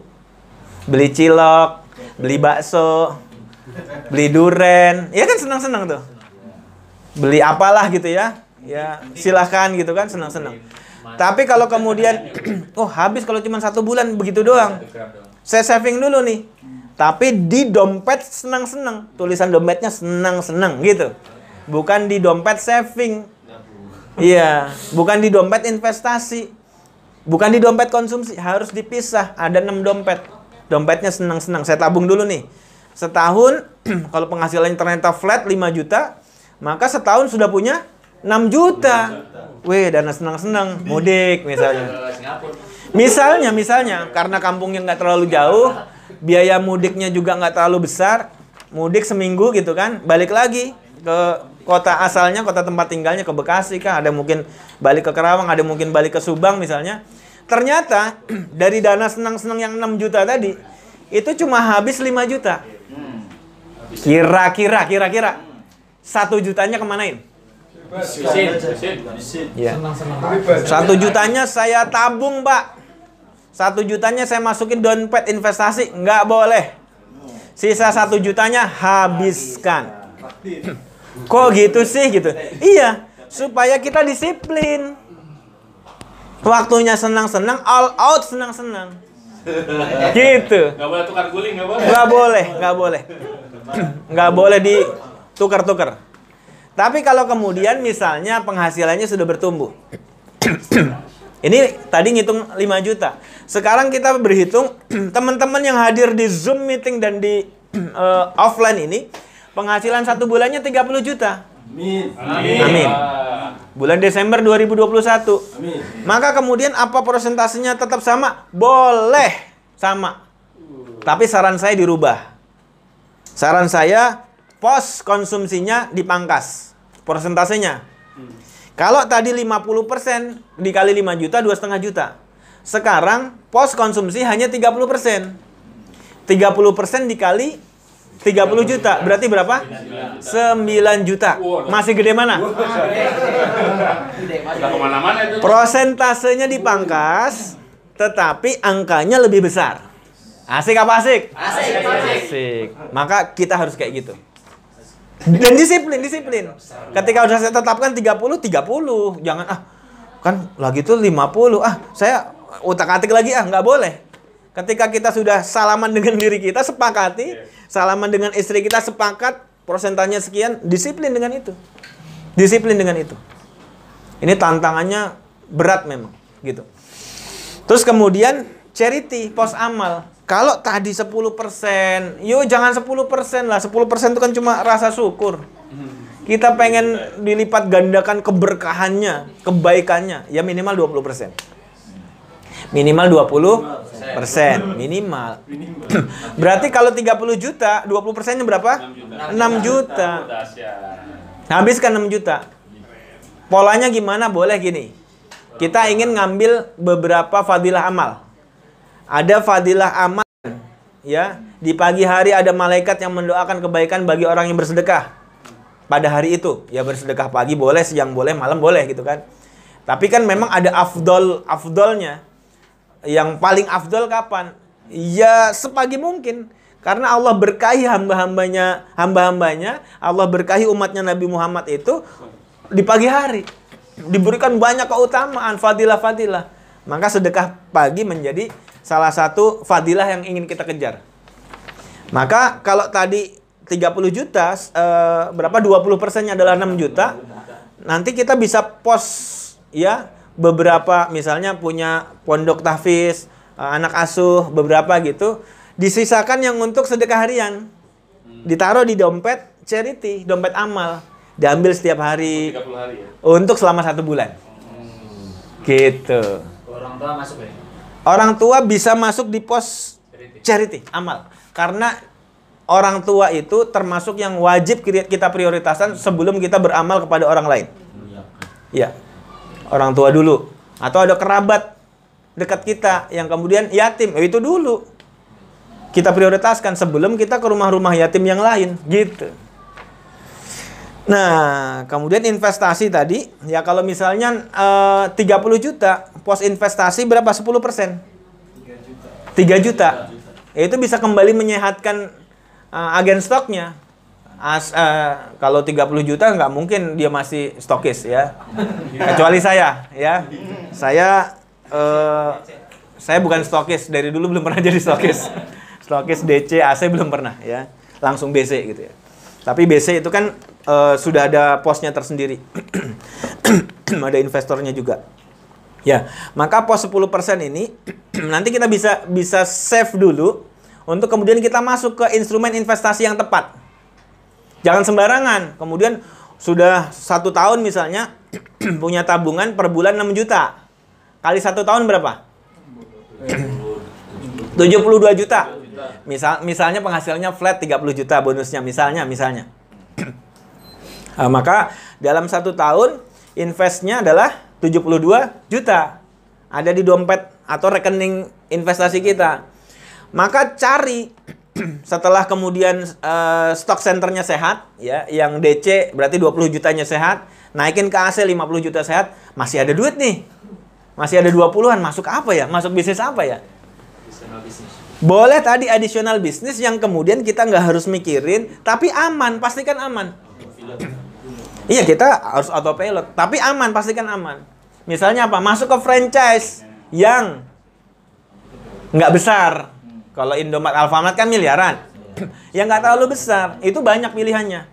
Beli cilok, beli bakso, beli duren, ya kan senang-senang tuh. Beli apalah gitu ya. Ya, silahkan gitu kan, senang-senang. Tapi kalau kemudian, habis kalau cuma 1 bulan begitu doang. Saya saving dulu nih. Tapi di dompet senang-senang. Tulisan dompetnya senang-senang gitu. Bukan di dompet saving. Iya, bukan di dompet investasi. Bukan di dompet konsumsi. Harus dipisah. Ada 6 dompet. Dompetnya senang-senang. Saya tabung dulu nih. Setahun, kalau penghasilannya ternyata flat 5 juta, maka setahun sudah punya 6 juta. Weh, dana senang-senang, mudik misalnya. Misalnya, karena kampungnya nggak terlalu jauh, biaya mudiknya juga nggak terlalu besar, mudik seminggu gitu kan, balik lagi ke kota asalnya, kota tempat tinggalnya, ke Bekasi kah, ada mungkin balik ke Kerawang, ada mungkin balik ke Subang misalnya. Ternyata dari dana senang-senang yang 6 juta tadi, itu cuma habis 5 juta. Kira-kira 1 jutanya kemanain? Ya. 1 jutanya saya tabung, Pak. 1 jutanya saya masukin dompet investasi, nggak boleh. Sisa 1 jutanya habiskan. Kok gitu sih gitu? Iya, supaya kita disiplin. Waktunya senang-senang, all out senang-senang. Gitu. Nggak boleh tukar guling, nggak boleh. Nggak boleh ditukar-tukar. Tapi kalau kemudian misalnya penghasilannya sudah bertumbuh. Ini tadi ngitung 5 juta. Sekarang kita berhitung teman-teman yang hadir di Zoom meeting dan di offline ini, penghasilan 1 bulannya 30 juta. Amin. bulan Desember 2021. Maka kemudian apa persentasenya tetap sama? Boleh sama. Tapi saran saya dirubah. Saran saya pos konsumsinya dipangkas persentasenya. Kalau tadi 50% dikali 5 juta, 2,5 juta. Sekarang pos konsumsi hanya 30%. 30% dikali 30 juta. Berarti berapa? 9 juta. Masih gede mana? Udah kemana-mana itu. Prosentasenya dipangkas, tetapi angkanya lebih besar. Asik apa asik? Asik. Maka kita harus kayak gitu. Dan disiplin. Ketika udah saya tetapkan 30. Jangan kan lagi tuh 50. Saya utak-atik lagi nggak boleh. Ketika kita sudah salaman dengan diri kita, sepakati, salaman dengan istri kita sepakat, persentasenya sekian, disiplin dengan itu. Ini tantangannya berat memang, gitu. Terus kemudian charity, pos amal. Kalau tadi 10%, yuk jangan 10% lah. 10% itu kan cuma rasa syukur. Kita pengen dilipat gandakan keberkahannya, kebaikannya, ya minimal 20%. Minimal 20%, minimal. Berarti kalau 30 juta, 20%-nya berapa? 6 juta. Habiskan 6 juta. Polanya gimana? Boleh gini. Kita ingin ngambil beberapa fadilah amal. Ada fadilah amal, ya. Di pagi hari ada malaikat yang mendoakan kebaikan bagi orang yang bersedekah. Pada hari itu, ya bersedekah pagi boleh, siang boleh, malam boleh gitu kan. Tapi kan memang ada afdolnya. Yang paling afdol kapan? Ya sepagi mungkin. Karena Allah berkahi hamba-hambanya, Allah berkahi umatnya Nabi Muhammad itu di pagi hari. Diberikan banyak keutamaan, fadilah-fadilah. Maka sedekah pagi menjadi salah satu fadilah yang ingin kita kejar. Maka kalau tadi 30 juta, berapa 20%-nya adalah 6 juta. Nanti kita bisa pos, ya, beberapa misalnya punya pondok tahfiz, anak asuh, beberapa gitu. Disisakan yang untuk sedekah harian. Ditaruh di dompet charity, dompet amal. Diambil setiap hari. 30 hari ya? Untuk selama 1 bulan. Gitu. Orang tua masuk ya? Orang tua bisa masuk di pos charity, amal. Karena orang tua itu termasuk yang wajib kita prioritaskan sebelum kita beramal kepada orang lain. Iya. Orang tua dulu. Atau ada kerabat dekat kita yang kemudian yatim. Itu dulu. Kita prioritaskan sebelum kita ke rumah-rumah yatim yang lain. Gitu. Nah, kemudian investasi tadi. Ya kalau misalnya 30 juta. Pos investasi berapa? 10%? 3 juta. Itu bisa kembali menyehatkan agen stoknya. Kalau 30 juta nggak mungkin dia masih stokis ya. Kecuali saya ya. Saya bukan stokis, dari dulu belum pernah jadi stokis. Stokis DC, AC belum pernah ya. Langsung BC gitu ya. Tapi BC itu kan sudah ada posnya tersendiri. Ada investornya juga. Ya, maka pos 10% ini nanti kita bisa save dulu untuk kemudian kita masuk ke instrumen investasi yang tepat. Jangan sembarangan. Kemudian sudah 1 tahun misalnya punya tabungan per bulan 6 juta. Kali 1 tahun berapa? 72 juta. Misalnya penghasilannya flat 30 juta bonusnya misalnya. Maka dalam 1 tahun investnya adalah 72 juta. Ada di dompet atau rekening investasi kita. Maka cari setelah kemudian stock centernya sehat, ya, yang DC berarti 20 jutanya sehat, naikin ke AC 50 juta sehat, masih ada duit nih. Masih ada 20-an, masuk apa ya? Masuk bisnis apa ya? Boleh tadi additional bisnis yang kemudian kita nggak harus mikirin, tapi aman, pastikan aman. Iya, kita harus autopilot, tapi aman, pastikan aman. Misalnya apa? Masuk ke franchise yang nggak besar. Kalau Indomaret, Alfamart kan miliaran. Yang nggak terlalu besar, itu banyak pilihannya.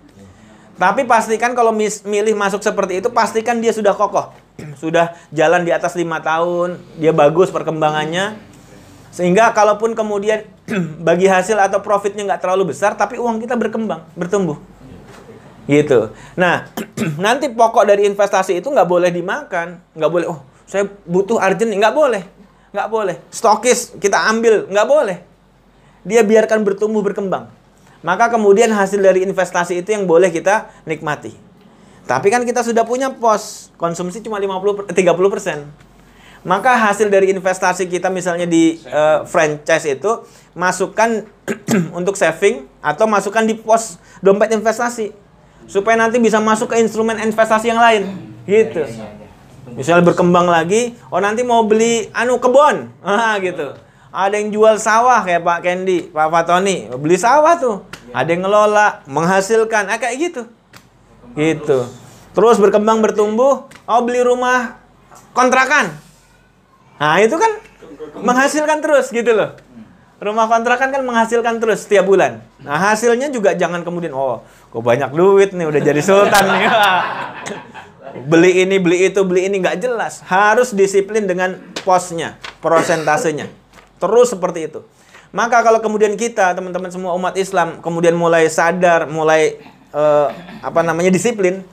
Tapi pastikan kalau milih masuk seperti itu, pastikan dia sudah kokoh. Sudah jalan di atas 5 tahun, dia bagus perkembangannya. Sehingga kalaupun kemudian bagi hasil atau profitnya nggak terlalu besar, tapi uang kita berkembang, bertumbuh. Gitu. Nah, nanti pokok dari investasi itu nggak boleh dimakan. Nggak boleh, oh saya butuh urgent. Nggak boleh. Nggak boleh. Stokis kita ambil. Nggak boleh. Dia biarkan bertumbuh, berkembang. Maka kemudian hasil dari investasi itu yang boleh kita nikmati. Tapi kan kita sudah punya pos. Konsumsi cuma 30%. Maka hasil dari investasi kita misalnya di franchise itu, masukkan untuk saving atau masukkan di pos dompet investasi. Supaya nanti bisa masuk ke instrumen investasi yang lain. Gitu. Misalnya berkembang lagi, oh nanti mau beli kebun. Gitu. Ada yang jual sawah kayak Pak Kendi, Pak Fatoni, beli sawah tuh. Ada yang ngelola, menghasilkan, kayak gitu. Gitu. Terus berkembang bertumbuh, oh beli rumah kontrakan. Nah, itu kan menghasilkan terus gitu loh. Rumah kontrakan kan menghasilkan terus setiap bulan. Nah, hasilnya juga jangan kemudian, oh, kok banyak duit nih, udah jadi sultan nih. Beli ini, beli itu, beli ini, nggak jelas. Harus disiplin dengan posnya, prosentasenya. Terus seperti itu. Maka kalau kemudian kita, teman-teman semua umat Islam, kemudian mulai sadar, mulai disiplin.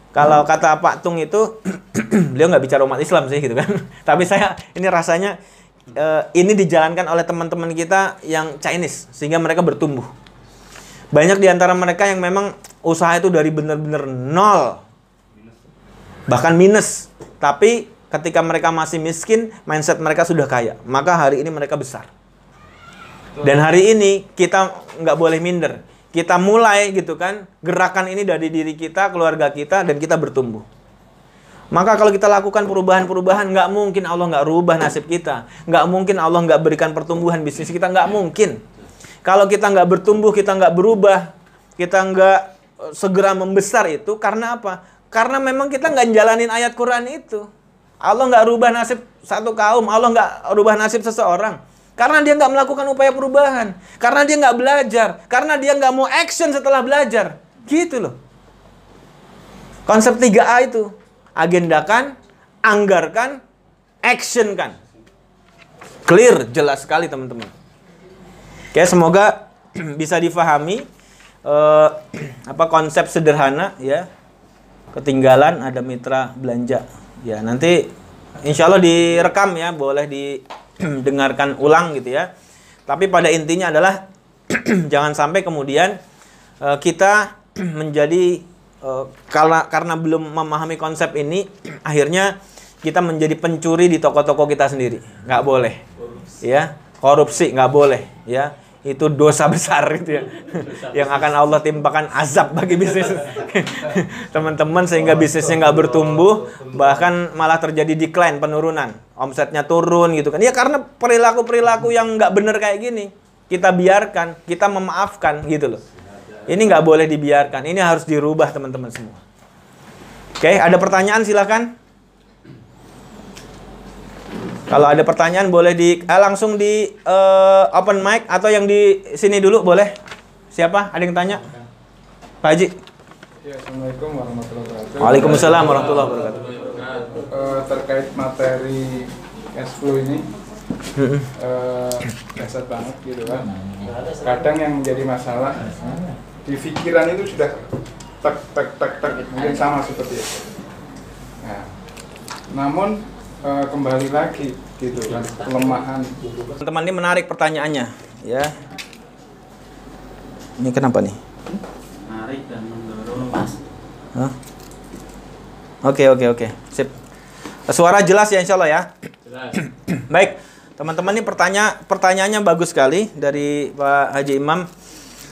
Kalau kata Pak Tung itu, beliau nggak bicara umat Islam sih gitu kan. Tapi saya ini rasanya ini dijalankan oleh teman-teman kita yang Chinese sehingga mereka bertumbuh. Banyak di antara mereka yang memang usaha itu dari benar-benar nol, bahkan minus. Tapi ketika mereka masih miskin, mindset mereka sudah kaya. Maka hari ini mereka besar. Dan hari ini kita nggak boleh minder. Kita mulai gitu kan, gerakan ini dari diri kita, keluarga kita, dan kita bertumbuh. Maka kalau kita lakukan perubahan-perubahan, nggak mungkin Allah nggak rubah nasib kita. Nggak mungkin Allah nggak berikan pertumbuhan bisnis kita, nggak mungkin. Kalau kita nggak bertumbuh, kita nggak berubah, kita nggak segera membesar itu, karena apa? Karena memang kita nggak jalanin ayat Quran itu. Allah nggak rubah nasib satu kaum, Allah nggak rubah nasib seseorang. Karena dia nggak melakukan upaya perubahan. Karena dia nggak belajar. Karena dia nggak mau action setelah belajar. Gitu loh. Konsep 3A itu. Agendakan, anggarkan, actionkan. Clear, jelas sekali teman-teman. Oke, semoga bisa difahami konsep sederhana ya. Ketinggalan ada mitra belanja. Ya, nanti insya Allah direkam ya, boleh didengarkan ulang gitu ya. Tapi pada intinya adalah jangan sampai kemudian kita menjadi karena belum memahami konsep ini, akhirnya kita menjadi pencuri di toko-toko kita sendiri. Nggak boleh. Ya, korupsi nggak boleh. Ya, itu dosa besar gitu ya. Yang akan Allah timpakan azab bagi bisnis teman-teman, sehingga bisnisnya nggak bertumbuh, bahkan malah terjadi decline, penurunan, omsetnya turun gitu kan. Ya karena perilaku-perilaku yang nggak bener kayak gini kita biarkan, kita memaafkan gitu loh. Ini nggak boleh dibiarkan. Ini harus dirubah teman-teman semua. Oke, ada pertanyaan silakan. Kalau ada pertanyaan boleh langsung di open mic atau yang di sini dulu boleh. Siapa? Ada yang tanya? Pak Haji. Ya, Assalamualaikum warahmatullahi wabarakatuh. Waalaikumsalam warahmatullahi wabarakatuh. Terkait materi cash flow ini, dasar banget gitu kan. Kadang yang menjadi masalah di pikiran itu sudah tek mungkin sama seperti itu. Nah, namun kembali lagi gitu kan, kelemahan. Teman-teman ini menarik pertanyaannya ya. Ini kenapa nih? Menarik dan mendorong pas. Oke. Sip. Suara jelas ya insya Allah ya. Jelas. Baik, teman-teman ini pertanyaannya bagus sekali dari Pak Haji Imam.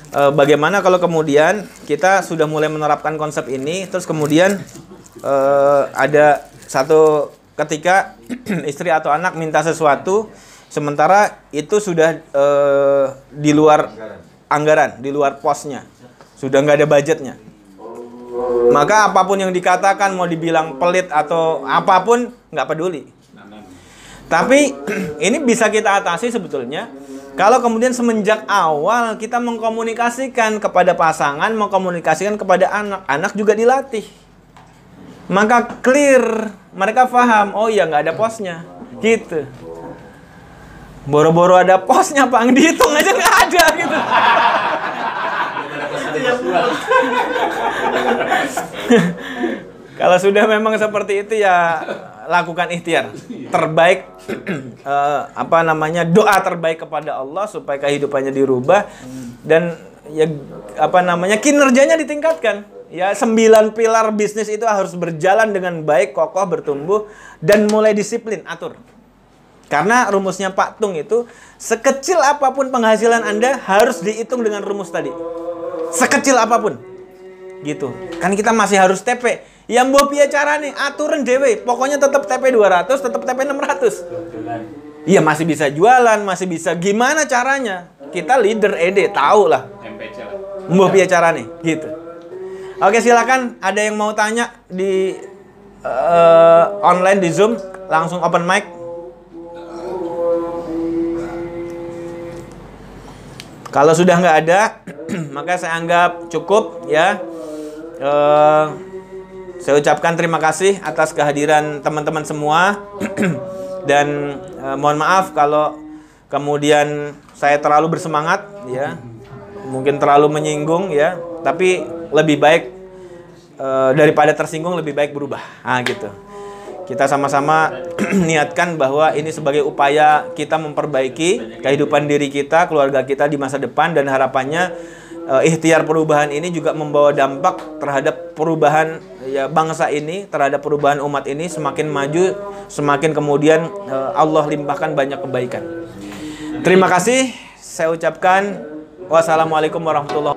Bagaimana kalau kemudian kita sudah mulai menerapkan konsep ini, terus kemudian ada satu ketika istri atau anak minta sesuatu, sementara itu sudah di luar anggaran, di luar posnya, sudah nggak ada budgetnya. Maka apapun yang dikatakan, mau dibilang pelit atau apapun, nggak peduli. Tapi ini bisa kita atasi sebetulnya kalau kemudian semenjak awal kita mengkomunikasikan kepada pasangan, mengkomunikasikan kepada anak, anak juga dilatih. Maka clear, mereka paham, oh iya nggak ada posnya, gitu. Boro-boro ada posnya, Pak, dihitung aja nggak ada gitu. Kalau sudah memang seperti itu ya lakukan ikhtiar terbaik, doa terbaik kepada Allah supaya kehidupannya dirubah dan ya kinerjanya ditingkatkan. Ya 9 pilar bisnis itu harus berjalan dengan baik, kokoh, bertumbuh dan mulai disiplin, atur. Karena rumusnya Pak Tung itu sekecil apapun penghasilan Anda harus dihitung dengan rumus tadi. Sekecil apapun. Gitu. Kan kita masih harus TP. Yang mbok piye carane aturan dhewe. Pokoknya tetap TP 200, tetap TP 600. Iya, masih bisa jualan, masih bisa gimana caranya. Kita leader ED, tahu lah. MPC lah. Mbok piye carane, gitu. Oke, silakan ada yang mau tanya di online di Zoom, langsung open mic. Kalau sudah nggak ada, maka saya anggap cukup ya. Saya ucapkan terima kasih atas kehadiran teman-teman semua dan mohon maaf kalau kemudian saya terlalu bersemangat ya, mungkin terlalu menyinggung ya, tapi lebih baik daripada tersinggung lebih baik berubah. Gitu. Kita sama-sama niatkan bahwa ini sebagai upaya kita memperbaiki kehidupan diri kita, keluarga kita di masa depan dan harapannya ikhtiar perubahan ini juga membawa dampak terhadap perubahan ya bangsa ini, terhadap perubahan umat ini semakin maju, semakin kemudian Allah limpahkan banyak kebaikan. Terima kasih, saya ucapkan wassalamualaikum warahmatullahi wabarakatuh.